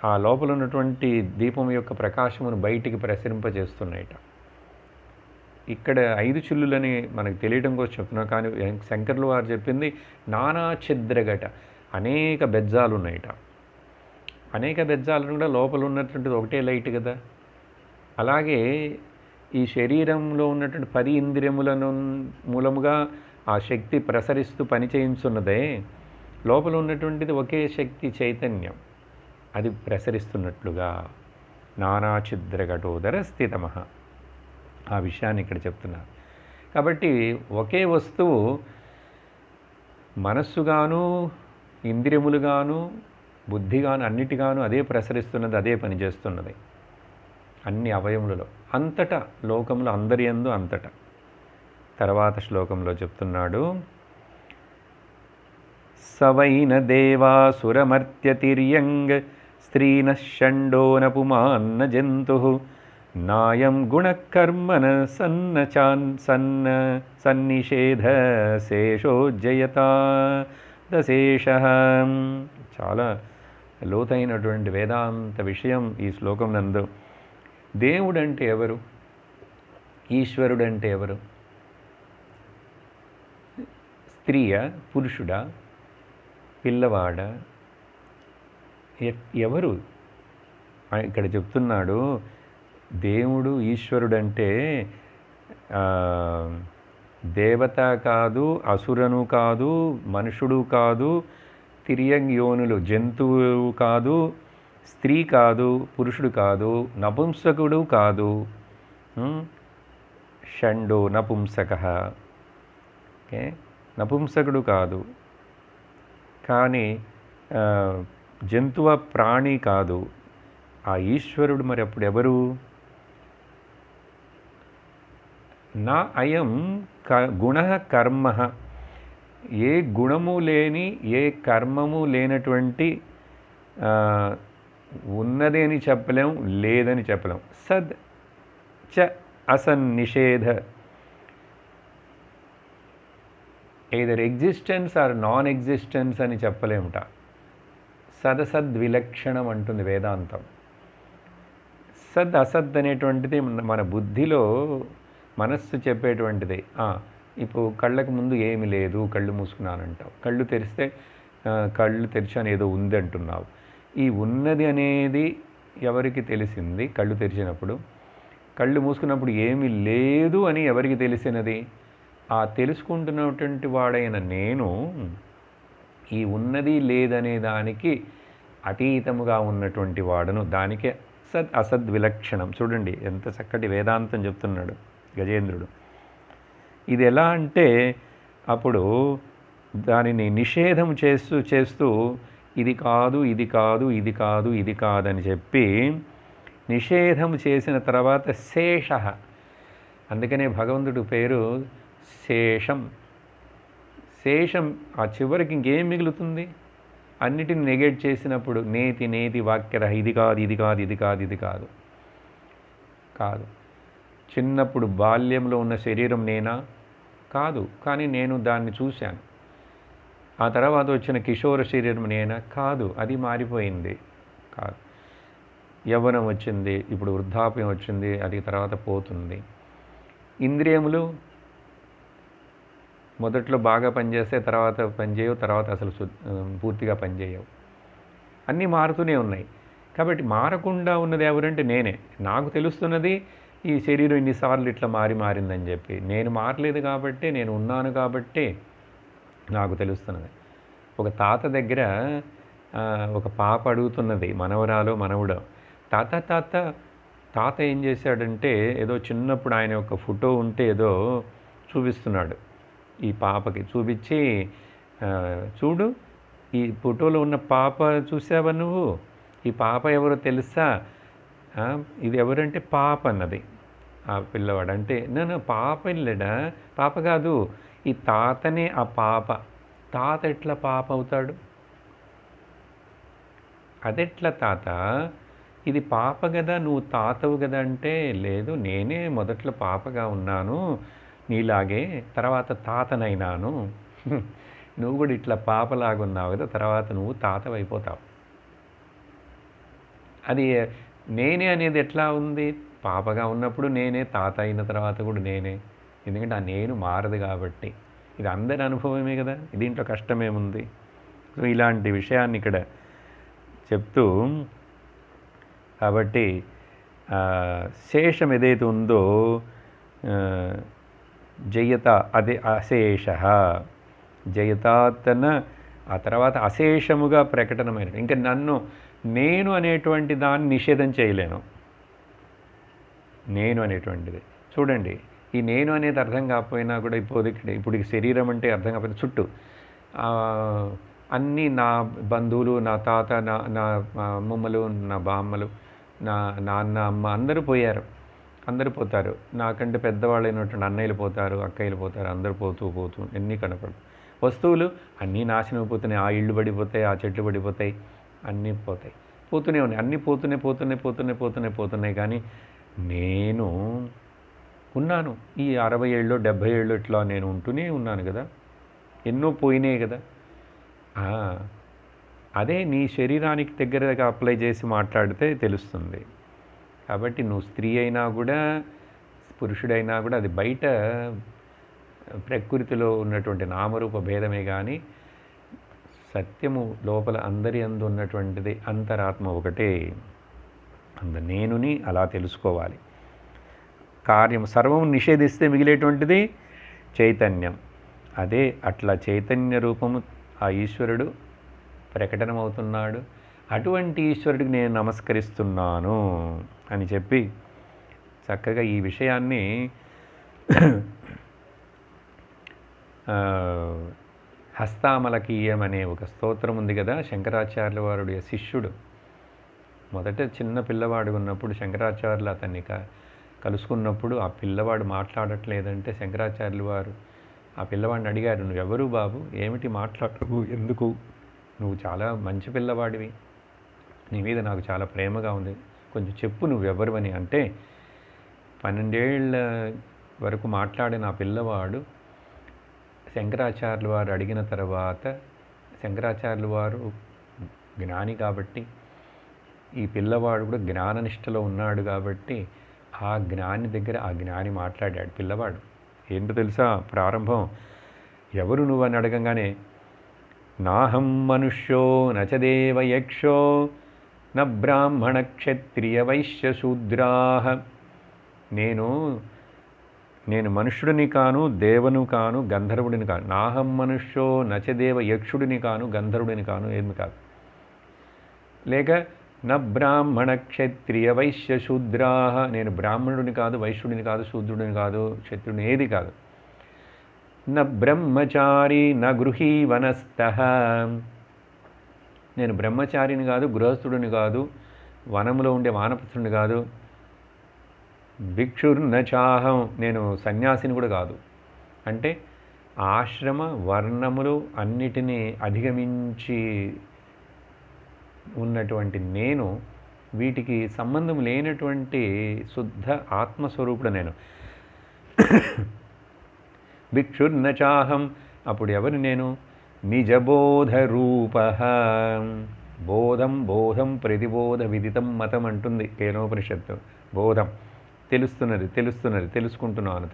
ఆ లోపల ఉన్నటువంటి దీపం యొక్క ప్రకాశమును బయటికి ప్రసరింపజేస్తున్నాయట. ఇక్కడ 5 చిల్లులని మనకు తెలియడం కోసం చెప్తున్నాం, కానీ శంకర్లు వారు చెప్పింది నానా ఛిద్రఘట, అనేక బెజ్జాలు ఉన్నాయట. అనేక బెజ్జాలను కూడా లోపల ఉన్నటువంటిది ఒకటే లైట్ కదా. అలాగే ఈ శరీరంలో ఉన్నటువంటి 10 ఇంద్రియములను మూలముగా ఆ శక్తి ప్రసరిస్తూ పని చేయించున్నదే, లోపల ఉన్నటువంటిది ఒకే శక్తి చైతన్యం, అది ప్రసరిస్తున్నట్లుగా నానా ఛిద్రఘటోదర స్థితమః. ఆ విషయాన్ని ఇక్కడ చెప్తున్నారు. కాబట్టి ఒకే వస్తువు మనస్సుగాను, ఇంద్రియములుగాను, బుద్ధిగాను, అన్నిటిగాను అదే ప్రసరిస్తున్నది, అదే పనిచేస్తున్నది అన్ని అవయములలో, అంతటా, లోకంలో అందరి యందు అంతటా. తర్వాత శ్లోకంలో చెప్తున్నాడు: సవైన దేవాసురమర్త్యతిర్యంగ స్త్రీనః షండోన పుమాన్న జంతుః నాయం గుణకర్మన సన్నిషేధ శేషోజ్జయతా దశేషః. చాలా లోతైనటువంటి వేదాంత విషయం ఈ శ్లోకం నందు. దేవుడంటే ఎవరు? ఈశ్వరుడంటే ఎవరు? స్త్రీయా, పురుషుడా, పిల్లవాడా, ఎవరు? ఇక్కడ చెప్తున్నాడు, దేవుడు ఈశ్వరుడంటే దేవత కాదు, అసురను కాదు, మనుషుడు కాదు, తిర్యంగ్యోనులు జంతువు కాదు, స్త్రీ కాదు, పురుషుడు కాదు, నపుంసకుడు కాదు, షండో నపుంసకః, ఓకే, నపుంసకుడు కాదు, కానీ జంతువ ప్రాణి కాదు. ఆ ఈశ్వరుడు మరి అప్పుడు ఎవరు? నా అయం గుణ కర్మ, ఏ గుణము లేని ఏ కర్మము లేనటువంటి ఉన్నది అని చెప్పలేం, లేదని చెప్పలేం. సద్ చ అసన్నిషేధ, either existence or non existence అని చెప్పలేముట. సదసద్విలక్షణం అంటుంది వేదాంతం. సద్ అసద్ అనేటువంటిది మన బుద్ధిలో మనస్సు చెప్పేటువంటిది. ఇప్పుడు కళ్ళకు ముందు ఏమి లేదు, కళ్ళు మూసుకున్నానంటావు. కళ్ళు తెరిస్తే కళ్ళు తెరిచాను ఏదో ఉంది అంటున్నావు. ఈ ఉన్నది అనేది ఎవరికి తెలిసింది? కళ్ళు తెరిచినప్పుడు. కళ్ళు మూసుకున్నప్పుడు ఏమీ లేదు అని ఎవరికి తెలిసినది? ఆ తెలుసుకుంటున్నటువంటి వాడైన నేను ఈ ఉన్నది లేదనే దానికి అతీతముగా ఉన్నటువంటి వాడును. దానికే సద్ అసద్విలక్షణం. చూడండి ఎంత చక్కటి వేదాంతం చెప్తున్నాడు గజేంద్రుడు. ఇది ఎలా అంటే అప్పుడు దానిని నిషేధం చేస్తూ చేస్తూ ఇది కాదు, ఇది కాదు, ఇది కాదు, ఇది కాదని చెప్పి నిషేధం చేసిన తర్వాత శేష. అందుకనే భగవంతుడి పేరు శేషం. శేషం ఆ చివరికి ఇంకేం మిగులుతుంది? అన్నిటిని నెగెట్ చేసినప్పుడు నేతి నేతి వాక్యరహ, ఇది కాదు, ఇది కాదు, ఇది కాదు, ఇది కాదు కాదు. చిన్నప్పుడు బాల్యంలో ఉన్న శరీరం నేనా? కాదు, కానీ నేను దాన్ని చూశాను. ఆ తర్వాత వచ్చిన కిషోర శరీరం నేనా? కాదు, అది మారిపోయింది. కాదు. యవ్వనం వచ్చింది, ఇప్పుడు వృద్ధాప్యం వచ్చింది, అది తర్వాత పోతుంది. ఇంద్రియములు మొదట్లో బాగా పనిచేస్తే తర్వాత పనిచేయవు, తర్వాత అసలు పూర్తిగా పనిచేయవు. అన్నీ మారుతూనే ఉన్నాయి. కాబట్టి మారకుండా ఉన్నది ఎవరంటే నేనే. నాకు తెలుస్తున్నది ఈ శరీరం ఇన్నిసార్లు ఇట్లా మారిందని చెప్పి. నేను మారలేదు కాబట్టి, నేను ఉన్నాను కాబట్టి నాకు తెలుస్తున్నది. ఒక తాత దగ్గర ఒక పాప అడుగుతున్నది, మనవరాలో మనవుడో, తాత తాత తాత ఏం చేశాడంటే ఏదో చిన్నప్పుడు ఆయన యొక్క ఫోటో ఉంటే ఏదో చూపిస్తున్నాడు ఈ పాపకి. చూపించి చూడు ఈ ఫోటోలో ఉన్న పాప చూసావా నువ్వు? ఈ పాప ఎవరో తెలుసా? ఇది ఎవరంటే పాప అన్నది ఆ పిల్లవాడు. అంటే నేను పాప వెళ్ళడా? పాప కాదు, ఈ తాతనే ఆ పాప. తాత ఎట్లా పాప అవుతాడు? అదెట్లా తాత? ఇది పాప కదా, నువ్వు తాతవు కదా. అంటే లేదు, నేనే మొదట్లో పాపగా ఉన్నాను నీలాగే, తర్వాత తాతనైనాను. నువ్వు కూడా ఇట్లా పాపలాగున్నావు కదా, తర్వాత నువ్వు తాతవైపోతావు. అది నేనే అనేది ఎట్లా ఉంది? పాపగా ఉన్నప్పుడు నేనే, తాత అయిన తర్వాత కూడా నేనే. ఎందుకంటే ఆ నేను మారదు కాబట్టి. ఇది అందరి అనుభవమే కదా, దీంట్లో కష్టమేముంది? సో ఇలాంటి విషయాన్ని ఇక్కడ చెప్తూ, కాబట్టి శేషం ఏదైతే ఉందో జయత, అదే అశేష. జయతాతన ఆ తర్వాత అశేషముగా ప్రకటనమైన. ఇంకా నన్ను నేను అనేటువంటి దాన్ని నిషేధం చేయలేను. నేను అనేటువంటిది చూడండి, ఈ నేను అనేది అర్థం కాకపోయినా కూడా ఇప్పుడు శరీరం అంటే అర్థం కాకపోయినా చుట్టూ అన్నీ నా బంధువులు, నా తాత, నా అమ్మమ్మలు, నా బామ్మలు, నా నాన్న, అమ్మ అందరూ పోయారు. అందరూ పోతారు. నాకంటే పెద్దవాళ్ళైనటువంటి అన్నయ్యలు పోతారు, అక్కయ్యలు పోతారు. అందరూ పోతూ ఎన్ని కనపడదు. వస్తువులు అన్నీ నాశనం అయిపోతున్నాయి. ఆ ఇళ్ళు పడిపోతాయి, ఆ చెట్లు పడిపోతాయి, అన్నీ పోతూనే ఉన్నాయి. అన్నీ పోతున్నాయి. కానీ నేను ఉన్నాను. ఈ 60 ఏళ్ళు 70 ఏళ్ళు ఇట్లా నేను ఉంటూనే ఉన్నాను కదా. ఎన్నో పోయినాయి కదా. అదే నీ శరీరానికి దగ్గరగా అప్లై చేసి మాట్లాడితే తెలుస్తుంది. కాబట్టి నువ్వు స్త్రీ అయినా కూడా, పురుషుడైనా కూడా, అది బయట ప్రకృతిలో ఉన్నటువంటి నామరూప భేదమే కానీ సత్యము లోపల అందరి అందు ఉన్నటువంటిది అంతరాత్మ ఒకటే. నేనుని అలా తెలుసుకోవాలి. కార్యం సర్వం నిషేధిస్తే మిగిలేటువంటిది చైతన్యం. అదే అట్లా చైతన్య రూపము ఆ ఈశ్వరుడు ప్రకటనమవుతున్నాడు. అటువంటి ఈశ్వరుడికి నేను నమస్కరిస్తున్నాను అని చెప్పి చక్కగా ఈ విషయాన్ని హస్తామలకీయం అనే ఒక స్తోత్రం ఉంది కదా, శంకరాచార్యుల వారుడి శిష్యుడు. మొదట చిన్న పిల్లవాడు ఉన్నప్పుడు శంకరాచార్యులు అతన్ని కలుసుకున్నప్పుడు ఆ పిల్లవాడు మాట్లాడట్లేదంటే శంకరాచార్యులు వారు ఆ పిల్లవాడిని అడిగారు, నువ్వెవరు బాబు, ఏమిటి మాట్లాడవు, ఎందుకు, నువ్వు చాలా మంచి పిల్లవాడివి, నీ మీద నాకు చాలా ప్రేమగా ఉంది, కొంచెం చెప్పు నువ్వెవరు అని. అంటే 12 ఏళ్ళ వరకు మాట్లాడిన ఆ పిల్లవాడు శంకరాచార్యులు వారు అడిగిన తర్వాత, శంకరాచార్యులు వారు జ్ఞాని కాబట్టి, ఈ పిల్లవాడు కూడా జ్ఞాననిష్టలో ఉన్నాడు కాబట్టి ఆ జ్ఞాని దగ్గర ఆ జ్ఞాని మాట్లాడాడు. పిల్లవాడు ఏంటో తెలుసా ప్రారంభం, ఎవరు నువ్వు అని అడగంగానే, నాహం మనుష్యో నచ దేవ యక్షో న బ్రాహ్మణ క్షత్రియ వైశ్య శూద్రాహ. నేను మనుష్యుడిని కాను, దేవుని కాను, గంధర్వుడిని కాను. నాహం మనుష్యో నచదేవ యక్షుడిని కాను, గంధర్వుడిని కాను, ఏమి కాదు. లేక న బ్రాహ్మణ క్షత్రియ వైశ్య శూద్రాహ, నేను బ్రాహ్మణుడిని కాదు, వైశ్యుడిని కాదు, శూద్రుడిని కాదు, క్షత్రుడిని ఏది కాదు. న బ్రహ్మచారి న గృహీ వనస్థః, నేను బ్రహ్మచారిని కాదు, గృహస్థుడిని కాదు, వనంలో ఉండే వానప్రస్థుడిని కాదు. భిక్షుర్నచాహం, నేను సన్యాసిని కూడా కాదు. అంటే ఆశ్రమ వర్ణములు అన్నిటినీ అధిగమించి ఉన్నటువంటి నేను, వీటికి సంబంధం లేనటువంటి శుద్ధ ఆత్మస్వరూపుడు నేను. భిక్షుర్నచాహం, అప్పుడు ఎవరు నేను? నిజబోధ రూప, బోధం ప్రతిబోధ విదితం మతం అంటుంది కేనోపనిషత్తు. బోధం, తెలుస్తున్నది, తెలుసుకుంటున్నాను.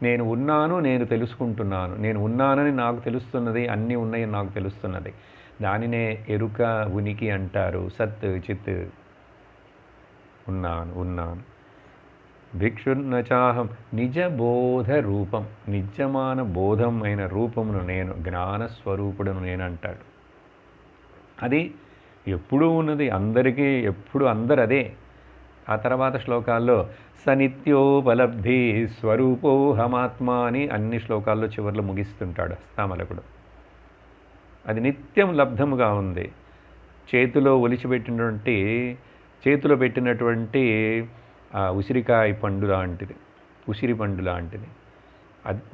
నేను ఉన్నాను, నేను తెలుసుకుంటున్నాను. నేను ఉన్నానని నాకు తెలుస్తున్నది, అన్నీ ఉన్నాయని నాకు తెలుస్తున్నది. దానినే ఎరుక, ఉనికి అంటారు. సత్ చిత్, ఉన్నాను. భిక్షుర్నచాహం నిజబోధ రూపం, నిజమాన బోధం అయిన రూపమును నేను, జ్ఞానస్వరూపుడును నేను అంటాడు. అది ఎప్పుడూ ఉన్నది, అందరికీ ఎప్పుడు అందరు అదే. ఆ తర్వాత శ్లోకాల్లో సనిత్యోపలబ్ధి స్వరూపోహమాత్మ అని అన్ని శ్లోకాల్లో చివరిలో ముగిస్తుంటాడు హస్తామలకుడు. అది నిత్యం లబ్ధముగా ఉంది. చేతిలో పెట్టినటువంటి ఉసిరికాయ పండు లాంటిది, ఉసిరి పండు లాంటిది.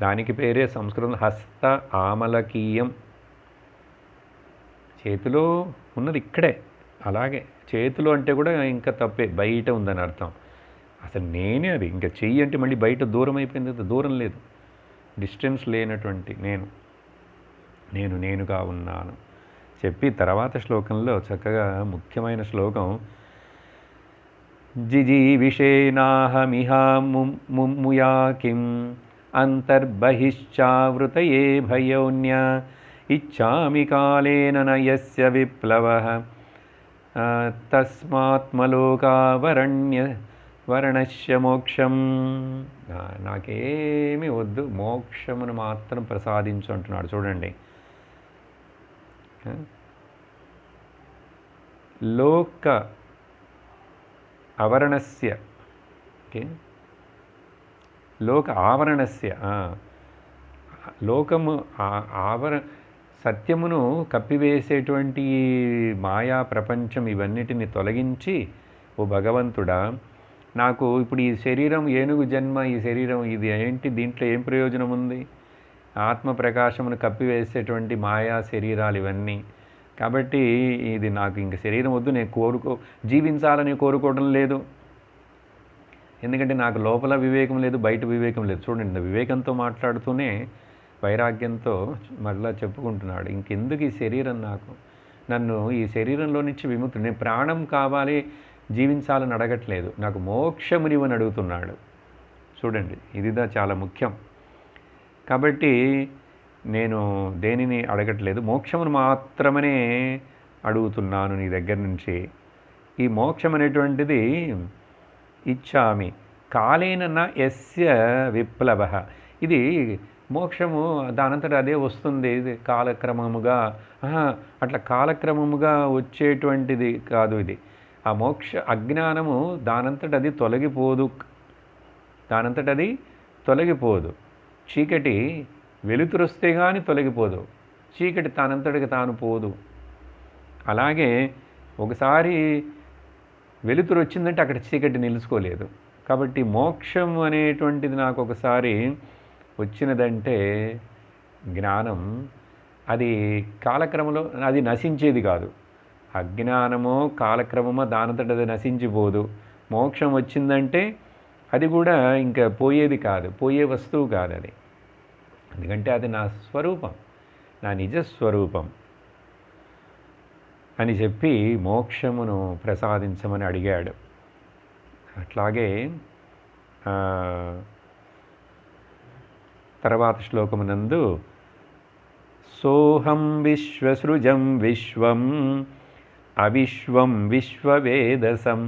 దానికి పేరే సంస్కృతం హస్త ఆమలకీయం. చేతిలో ఉన్నది ఇక్కడే, అలాగే చేతిలో అంటే కూడా ఇంకా తప్పే, బయట ఉందని అర్థం. అసలు నేనే అది. ఇంకా చెయ్యి అంటే మళ్ళీ బయట దూరం అయిపోయింది, దూరం లేదు, డిస్టెన్స్ లేనటువంటి నేనుగా ఉన్నాను చెప్పి తర్వాత శ్లోకంలో చక్కగా ముఖ్యమైన శ్లోకం, జిజీవిషేనాహమిహా ముమ్ముయా కిం అంతర్బహిశ్చావృతయే భయోన్య ఇచ్ఛామి కాలేన నయస్య విప్లవః తస్మాత్మలోకావరణ్య మోక్షం. నాకేమీ వద్దు, మోక్షమును మాత్రం ప్రసాదించు అంటున్నాడు. చూడండి, లోక అవరణస్య, లోక ఆవరణస్య, లోకము సత్యమును కప్పివేసేటువంటి మాయా ప్రపంచం ఇవన్నిటిని తొలగించి, ఓ భగవంతుడా, నాకు ఇప్పుడు ఈ శరీరం ఏనుగు జన్మ, ఈ శరీరం ఇది ఏంటి, దీంట్లో ఏం ప్రయోజనం ఉంది? ఆత్మ ప్రకాశమును కప్పివేసేటువంటి మాయా శరీరాలు ఇవన్నీ. కాబట్టి ఇది నాకు ఇంక శరీరం వద్దు, నేను జీవించాలని కోరుకోవడం లేదు. ఎందుకంటే నాకు లోపల వివేకం లేదు, బయట వివేకం లేదు. చూడండి, వివేకంతో మాట్లాడుతూనే వైరాగ్యంతో మళ్ళా చెప్పుకుంటున్నాడు, ఇంకెందుకు ఈ శరీరం, నన్ను ఈ శరీరంలో నుంచి విముక్తి, నేను ప్రాణం కావాలి, జీవించాలని అడగట్లేదు, నాకు మోక్షమునివని అడుగుతున్నాడు. చూడండి, ఇదిదా చాలా ముఖ్యం. కాబట్టి నేను దేనిని అడగట్లేదు, మోక్షమును మాత్రమే అడుగుతున్నాను నీ దగ్గర నుంచి. ఈ మోక్షం అనేటువంటిది ఇచ్చామి కాలేన న యస్య విప్లవః, ఇది మోక్షము దానంతట అదే వస్తుంది, ఇది కాలక్రమముగా, అట్లా కాలక్రమముగా వచ్చేటువంటిది కాదు. ఇది ఆ మోక్ష అజ్ఞానము దానంతట అది తొలగిపోదు, చీకటి వెలుతురొస్తే కానీ తొలగిపోదు, చీకటి తనంతటికి తాను పోదు. అలాగే ఒకసారి వెలుతురు వచ్చిందంటే అక్కడ చీకటి నిలుచుకోలేదు. కాబట్టి మోక్షం అనేటువంటిది నాకు ఒకసారి వచ్చినదంటే జ్ఞానం, అది కాలక్రమంలో అది నశించేది కాదు. అజ్ఞానమో కాలక్రమమో దానంతట అది నశించిపోదు. మోక్షం వచ్చిందంటే అది కూడా ఇంకా పోయేది కాదు, పోయే వస్తువు కాదు అది. ఎందుకంటే అది నా స్వరూపం, నా నిజస్వరూపం అని చెప్పి మోక్షమును ప్రసాదించమని అడిగాడు. అట్లాగే తర్వాత శ్లోకమునందు సోహం విశ్వసృజం విశ్వం అవిశ్వం విశ్వవేదసం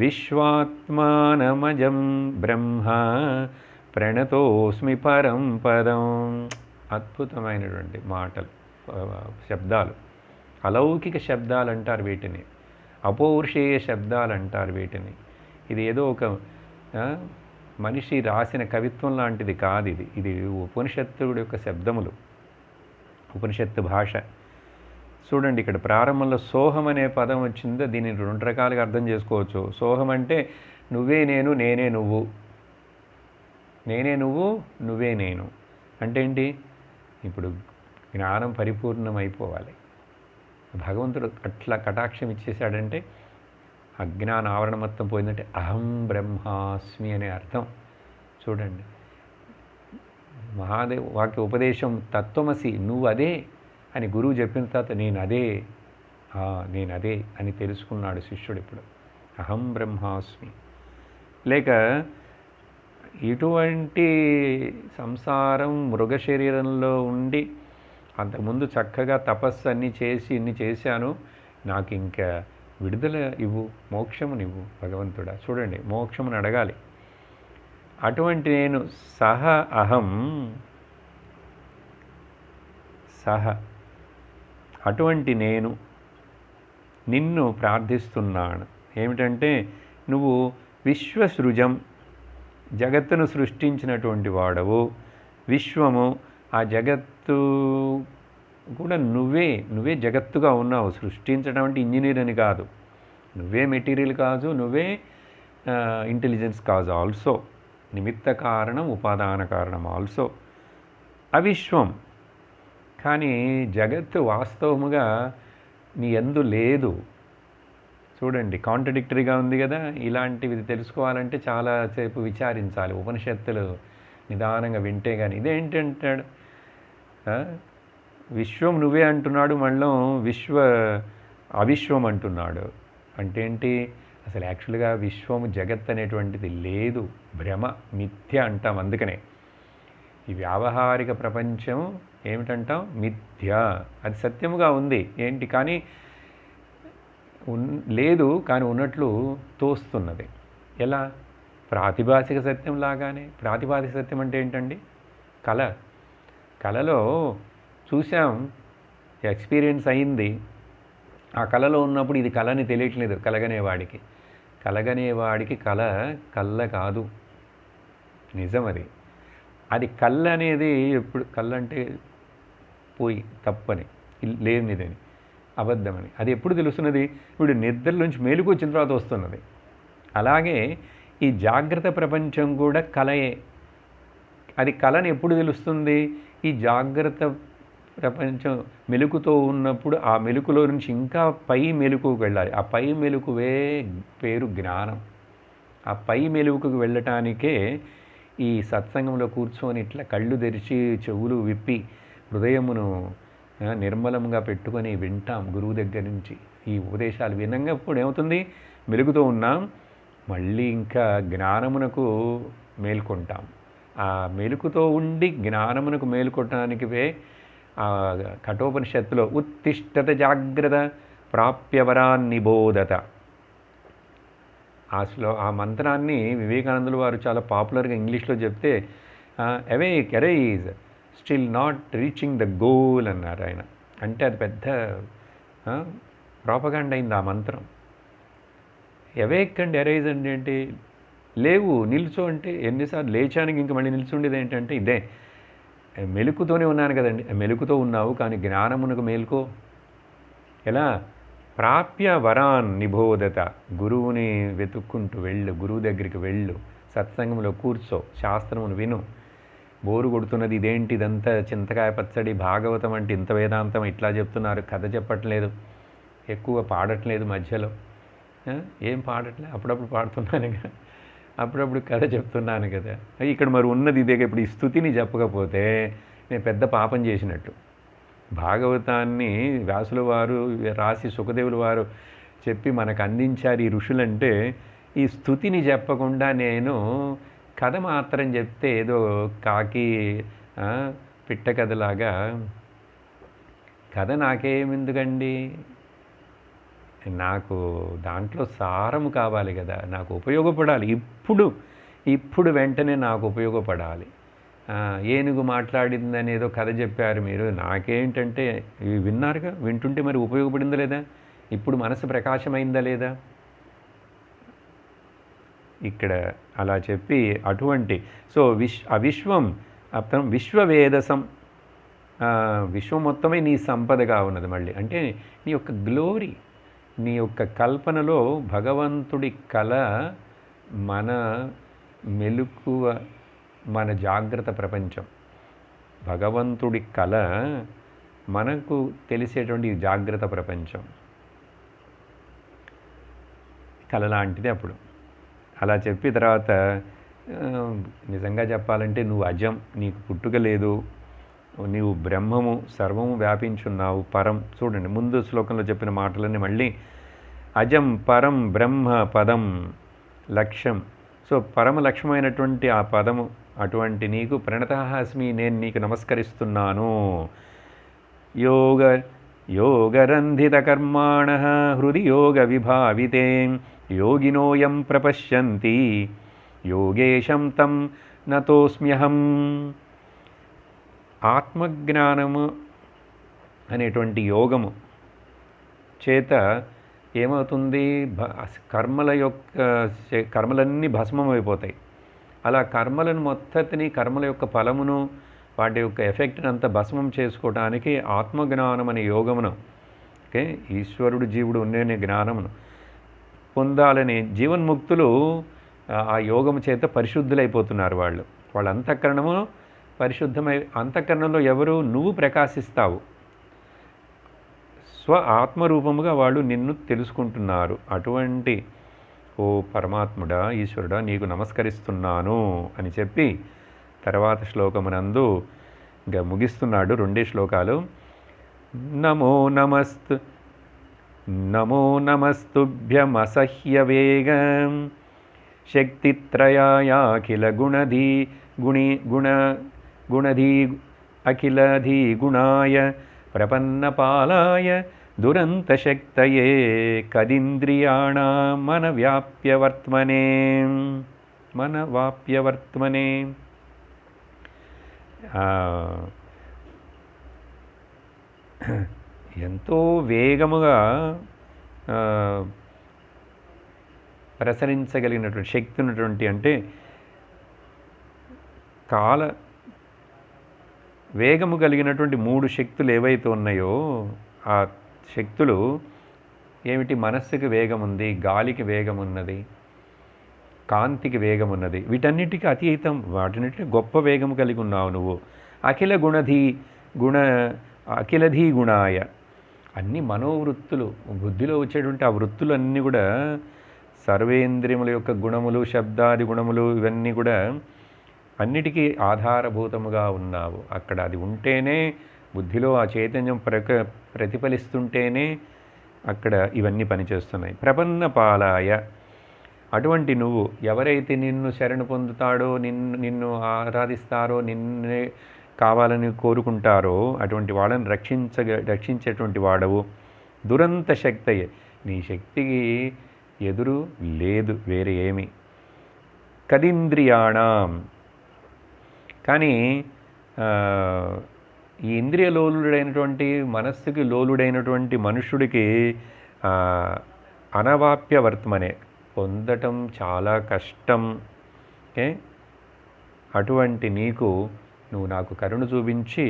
విశ్వాత్మానమజం బ్రహ్మ ప్రణతోస్మి పరం పదం. అద్భుతమైనటువంటి మాటలు, శబ్దాలు, అలౌకిక శబ్దాలు అంటారు వీటిని, అపౌరుషేయ శబ్దాలు అంటారు వీటిని. ఇది ఏదో ఒక మనిషి రాసిన కవిత్వం లాంటిది కాదు. ఇది ఉపనిషత్తుడి యొక్క శబ్దములు, ఉపనిషత్తు భాష. చూడండి, ఇక్కడ ప్రారంభంలో సోహం అనే పదం వచ్చిందో దీన్ని రెండు రకాలుగా అర్థం చేసుకోవచ్చు. సోహం అంటే నువ్వే నేను, నేనే నువ్వు, నేనే నువ్వు, నువ్వే నేను. అంటే ఏంటి? ఇప్పుడు జ్ఞానం పరిపూర్ణమైపోవాలి. భగవంతుడు అట్లా కటాక్షం ఇచ్చేశాడంటే అజ్ఞాన ఆవరణ మొత్తం పోయిందంటే అహం బ్రహ్మాస్మి అనే అర్థం. చూడండి, మహాదేవ్ వాక్య ఉపదేశం తత్వమసి, నువ్వు అదే అని గురువు చెప్పిన తర్వాత నేను అదే అని తెలుసుకున్నాడు శిష్యుడు. ఇప్పుడు అహం బ్రహ్మాస్మి. లేక ఇటువంటి సంసారం మృగ శరీరంలో ఉండి అంతకుముందు చక్కగా తపస్సు అన్నీ చేసి ఇన్ని చేశాను, నాకు ఇంకా విడుదల ఇవ్వు, మోక్షమునివ్వు భగవంతుడా. చూడండి, మోక్షమును అడగాలి. అటువంటి నేను అటువంటి నేను నిన్ను ప్రార్థిస్తున్నాను. ఏమిటంటే నువ్వు విశ్వసృజం, జగత్తును సృష్టించినటువంటి వాడవు. విశ్వము, ఆ జగత్తు కూడా నువ్వే జగత్తుగా ఉన్నావు. సృష్టించడం అంటే ఇంజనీర్ అని కాదు, నువ్వే మెటీరియల్ కాదు, నువ్వే ఇంటెలిజెన్స్ కాదు, ఆల్సో నిమిత్త కారణం, ఉపాదాన కారణం ఆల్సో. అవిశ్వం, కానీ జగత్తు వాస్తవముగా నీ యందు లేదు. చూడండి, కాంట్రడిక్టరీగా ఉంది కదా. ఇలాంటివి తెలుసుకోవాలంటే చాలాసేపు విచారించాలి, ఉపనిషత్తులు నిదానంగా వింటే కానీ. ఇదేంటంటాడు, విశ్వం నువ్వే అంటున్నాడు, మళ్ళీ అవిశ్వం అంటున్నాడు. అంటే ఏంటి? అసలు యాక్చువల్గా విశ్వము, జగత్ అనేటువంటిది లేదు, భ్రమ, మిథ్య అంటాం. అందుకనే ఈ వ్యావహారిక ప్రపంచం ఏమిటంటాం? మిథ్య. అది సత్యముగా ఉంది ఏంటి, కానీ లేదు, కానీ ఉన్నట్లు తోస్తున్నది. ఎలా? ప్రాతిభాసిక సత్యం లాగానే. ప్రాతిభాసిక సత్యం అంటే ఏంటండి? కళలో చూసాం, ఎక్స్పీరియన్స్ అయింది. ఆ కళలో ఉన్నప్పుడు ఇది కళ అని తెలియట్లేదు కలగనేవాడికి. కళ్ళ కాదు, నిజం అది. అది కళ్ళ అనేది ఎప్పుడు, కళ్ళ అంటే పోయి తప్పని, లేనిదని, అబద్ధమని. అది ఎప్పుడు తెలుస్తున్నది? ఇప్పుడు నిద్రలోంచి మేలుకు వచ్చిన తర్వాత వస్తున్నది. అలాగే ఈ జాగ్రత్త ప్రపంచం కూడా కళయే. అది కళని ఎప్పుడు తెలుస్తుంది? ఈ జాగ్రత్త ప్రపంచం మెలుకుతో ఉన్నప్పుడు ఆ మెలుకులో నుంచి ఇంకా పై మెలుకుకు వెళ్ళాలి. ఆ పై మెలుకువే పేరు జ్ఞానం. ఆ పై మెలుకుకు వెళ్ళటానికే ఈ సత్సంగంలో కూర్చొని ఇట్లా కళ్ళు తెరిచి చెవులు విప్పి హృదయమును నిర్మలంగా పెట్టుకొని వింటాం గురువు దగ్గర నుంచి. ఈ ఉపదేశాలు వినంగాప్పుడు ఏమవుతుంది? మెలుగుతూ ఉన్నాం, మళ్ళీ ఇంకా జ్ఞానమునకు మేల్కొంటాం. ఆ మెలుకుతో ఉండి జ్ఞానమునకు మేల్కొనటానికివే ఆ కఠోపనిషత్తులో ఉత్తిష్టత జాగ్రత్త ప్రాప్యవరాన్నిబోధత, ఆ మంత్రాన్ని వివేకానందులు వారు చాలా పాపులర్గా ఇంగ్లీష్లో చెప్తే awake arise still not reaching the goal అన్నారు ఆయన. అంటే అది పెద్ద ప్రాపగాండా అయింది ఆ మంత్రం. అవేక్ అండ్ అరైజ్ అంటే ఏంటి? లేవు, నిల్చో అంటే ఎన్నిసార్లు లేచానికి ఇంకా మళ్ళీ నిల్చుండేది ఏంటంటే ఇదే. మెలుకుతోనే ఉన్నాను కదండి. మెలుకుతో ఉన్నావు, కానీ జ్ఞానమునకు మేల్కో. ఎలా? ప్రాప్య వరాన్ నిబోధత. గురువుని వెతుక్కుంటూ వెళ్ళు, గురువు దగ్గరికి వెళ్ళు, సత్సంగంలో కూర్చో, శాస్త్రమును విను. బోరు కొడుతున్నది, ఇదేంటి ఇదంతా చింతకాయ పచ్చడి, భాగవతం అంటే ఇంత వేదాంతం ఇట్లా చెప్తున్నారు, కథ చెప్పట్లేదు, ఎక్కువ పాడట్లేదు మధ్యలో. ఏం పాడట్లేదు, అప్పుడప్పుడు పాడుతున్నానుగా, అప్పుడప్పుడు కథ చెప్తున్నాను కదా. ఇక్కడ మరి ఉన్నది ఇదే. ఇప్పుడు ఈ స్తుతిని చెప్పకపోతే నేను పెద్ద పాపం చేసినట్టు. భాగవతాన్ని వ్యాసుల వారు రాసి సుఖదేవుల వారు చెప్పి మనకు అందించారు ఈ ఋషులంటే, ఈ స్తుతిని చెప్పకుండా నేను కథ మాత్రం చెప్తే ఏదో కాకి పిట్ట కథలాగా, కథ నాకేమెందుకండి? నాకు దాంట్లో సారము కావాలి కదా, నాకు ఉపయోగపడాలి. ఇప్పుడు వెంటనే నాకు ఉపయోగపడాలి. ఏనుగు మాట్లాడిందని ఏదో కథ చెప్పారు మీరు, నాకేంటంటే ఇవి విన్నారుగా, వింటుంటే మరి ఉపయోగపడిందా లేదా? ఇప్పుడు మనసు ప్రకాశమైందా లేదా? ఇక్కడ అలా చెప్పి అటువంటి సో అవిశ్వం అర్థం విశ్వవేదసం, విశ్వం మొత్తమే నీ సంపదగా ఉన్నది. మళ్ళీ అంటే నీ యొక్క గ్లోరీ, నీ యొక్క కల్పనలో భగవంతుడి కళ మన మెలకువ, మన జాగ్రత్త ప్రపంచం. భగవంతుడి కళ మనకు తెలిసేటువంటి జాగ్రత్త ప్రపంచం కళ లాంటిది. అప్పుడు అలా చెప్పి తర్వాత నిజంగా చెప్పాలంటే నువ్వు అజం, నీకు పుట్టుక లేదు, నీవు బ్రహ్మము, సర్వము వ్యాపించున్నావు, పరం. చూడండి ముందు శ్లోకంలో చెప్పిన మాటలన్నీ మళ్ళీ అజం పరం బ్రహ్మ పదం లక్ష్యం. సో పరమ లక్ష్యమైనటువంటి ఆ పదము, అటువంటి నీకు ప్రణతః అస్మి, నేను నీకు నమస్కరిస్తున్నాను. యోగరంధిత కర్మాణః హృది యోగ విభావితే యోగినోయం ప్రపశ్యంతి యోగేశం తం నతోస్మ్యహం. ఆత్మజ్ఞానము అనేటువంటి యోగము చేత ఏమవుతుంది? కర్మలన్నీ భస్మమైపోతాయి. అలా కర్మలను మొత్తటిని, కర్మల యొక్క ఫలమును, వాటి యొక్క ఎఫెక్ట్ని అంతా భస్మం చేసుకోవడానికి ఆత్మజ్ఞానం అనే యోగమును, ఓకే, ఈశ్వరుడు జీవుడు ఉండే జ్ఞానమును పొందాలని జీవన్ముక్తులు ఆ యోగము చేత పరిశుద్ధులైపోతున్నారు. వాళ్ళ అంతఃకరణము పరిశుద్ధమై, అంతఃకరణంలో ఎవరు? నువ్వు ప్రకాశిస్తావు. స్వ ఆత్మరూపముగా వాళ్ళు నిన్ను తెలుసుకుంటున్నారు. అటువంటి ఓ పరమాత్ముడా, ఈశ్వరుడా, నీకు నమస్కరిస్తున్నాను అని చెప్పి తర్వాత శ్లోకమునందు ఇంకా ముగిస్తున్నాడు. 2 శ్లోకాలు. నమో నమస్తుభ్యమసహ్య వేగం శక్తిత్రయాయాఖిల గుణధీ అఖిలధీ గుణాయ ప్రపన్నపాలాయ దురంతశక్తయే కదింద్రియాణాం మనవాప్యవర్త్మనే. ఎంతో వేగముగా ప్రసరించగలిగినటువంటి శక్తి ఉన్నటువంటి, అంటే కాల వేగము కలిగినటువంటి 3 శక్తులు ఏవైతే ఉన్నాయో ఆ శక్తులు ఏమిటి? మనస్సుకి వేగం ఉంది, గాలికి వేగం ఉన్నది, కాంతికి వేగం ఉన్నది. వీటన్నిటికీ అతీతం, వాటిన్నిటికీ గొప్ప వేగము కలిగి ఉన్నావు నువ్వు. అఖిలధీ గుణాయ, అన్ని మనోవృత్తులు, బుద్ధిలో వచ్చేటువంటి ఆ వృత్తులు అన్నీ కూడా సర్వేంద్రియముల యొక్క గుణములు, శబ్దాది గుణములు, ఇవన్నీ కూడా అన్నిటికీ ఆధారభూతముగా ఉన్నావు. అక్కడ అది ఉంటేనే, బుద్ధిలో ఆ చైతన్యం ప్రతిఫలిస్తుంటేనే అక్కడ ఇవన్నీ పనిచేస్తున్నాయి. ప్రపన్నపాలాయ, అటువంటి నువ్వు ఎవరైతే నిన్ను శరణు పొందుతాడో, నిన్ను ఆరాధిస్తారో, నిన్నే కావాలని కోరుకుంటారో అటువంటి వాళ్ళని రక్షించేటువంటి వాడవు. దురంత శక్తయే, నీ శక్తికి ఎదురు లేదు వేరే ఏమి. కదింద్రియాణం, కానీ ఈ ఇంద్రియ లోలుడైనటువంటి, మనస్సుకి లోలుడైనటువంటి మనుష్యుడికి అనవాప్యవర్త్మనే, పొందటం చాలా కష్టం. ఓకే, అటువంటి నీకు నువ్వు నాకు కరుణ చూపించి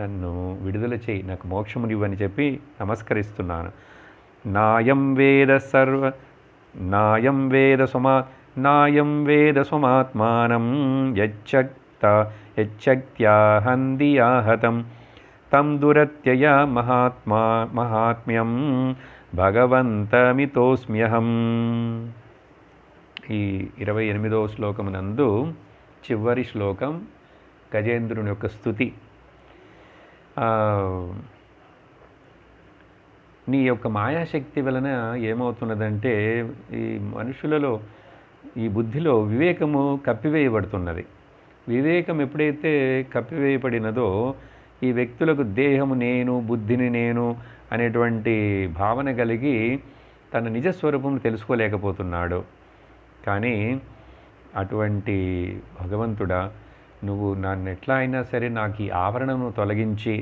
నన్ను విడుదల చేయి, నాకు మోక్షమునివ్వని చెప్పి నమస్కరిస్తున్నాను. నాయం వేద సుమాత్మానం యచ్చక్త్యాహందియాహతం తం దురత్యయ మహాత్మ్యం భగవంతమితోస్మ్యహం. ఈ 28వ శ్లోకమునందు చివరి శ్లోకం గజేంద్రుని యొక్క స్తుతి. నీ యొక్క మాయాశక్తి వలన ఏమవుతున్నదంటే ఈ మనుషులలో, ఈ బుద్ధిలో వివేకము కప్పివేయబడుతున్నది. వివేకం ఎప్పుడైతే కప్పివేయబడినదో ఈ వ్యక్తులకు దేహము నేను, బుద్ధిని నేను అనేటువంటి భావన కలిగి తన నిజస్వరూపం తెలుసుకోలేకపోతున్నాడు. కానీ అటువంటి భగవంతుడా, నువ్వు నన్ను ఎట్లా అయినా సరే నాకు ఈ ఆవరణను తొలగించి,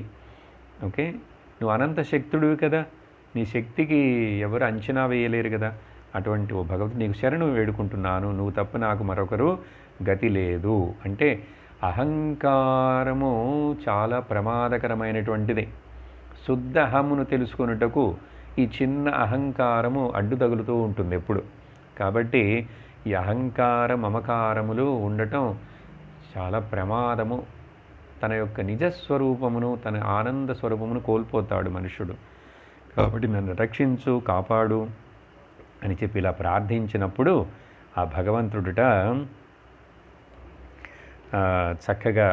ఓకే, నువ్వు అనంత శక్తుడివి కదా, నీ శక్తికి ఎవరు అంచనా వేయలేరు కదా, అటువంటి ఓ భగవంతుడు నీకు శరణు వేడుకుంటున్నాను, నువ్వు తప్ప నాకు మరొకరు గతి లేదు. అంటే అహంకారము చాలా ప్రమాదకరమైనటువంటిది. శుద్ధ అహమును తెలుసుకొనుటకు ఈ చిన్న అహంకారము అడ్డు తగులుతూ ఉంటుంది ఎప్పుడు. కాబట్టి ఈ అహంకార మమకారములు ఉండటం చాలా ప్రమాదము. తన యొక్క నిజస్వరూపమును, తన ఆనంద స్వరూపమును కోల్పోతాడు మనుష్యుడు. కాబట్టి నన్ను రక్షించు, కాపాడు అని చెప్పి ఇలా ప్రార్థించినప్పుడు ఆ భగవంతుడుట చక్కగా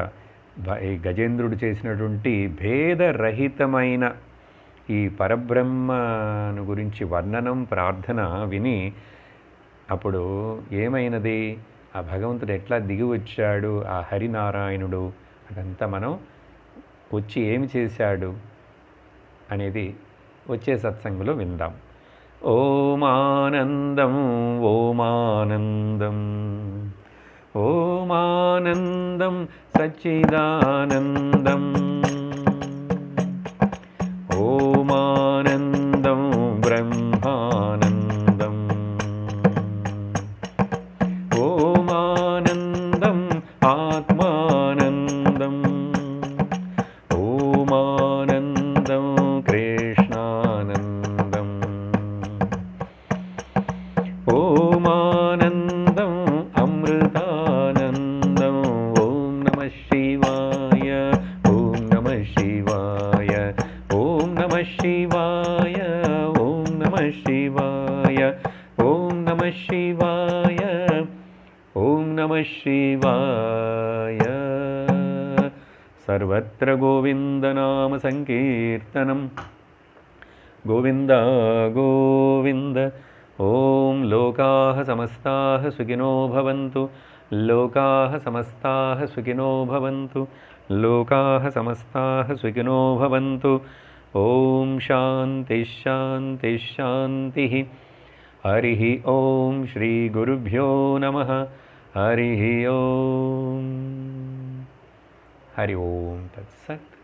ఈ గజేంద్రుడు చేసినటువంటి భేదరహితమైన ఈ పరబ్రహ్మను గురించి వర్ణనం, ప్రార్థన విని అప్పుడు ఏమైనది, ఆ భగవంతుడు ఎట్లా దిగి వచ్చాడు, ఆ హరినారాయణుడు, అదంతా మనం వచ్చి ఏమి చేశాడు అనేది వచ్చే సత్సంగంలో విందాం. ఓమానందం ఓమానందం ఓమానందం సచ్చిదానందం ఓమానందం బ్రహ్మానందం ఓమానందం ఆత్మానందం ఓమానందం కృష్ణానందం ఓమానందం అమృతానందం. ఓం నమః శివాయ, ఓం నమః శివాయ, ఓం నమః శివాయ, ఓం నమః శివాయ, ఓం నమః శివాయ, ఓం నమః శివాయ. సర్వత్ర గోవిందనామ సంకీర్తనం, గోవింద గోవింద. ఓం లోకాః సమస్తాః సుఖినో భవంతు, లోకాః సమస్తాః సుఖినో భవంతు, లోకాః సమస్తాః సుఖినో భవంతు. ఓం శాంతి శాంతి శాంతి. హరి ఓం శ్రీ గురుభ్యో నమః. హరి ఓం. హరి ఓం తత్సత్.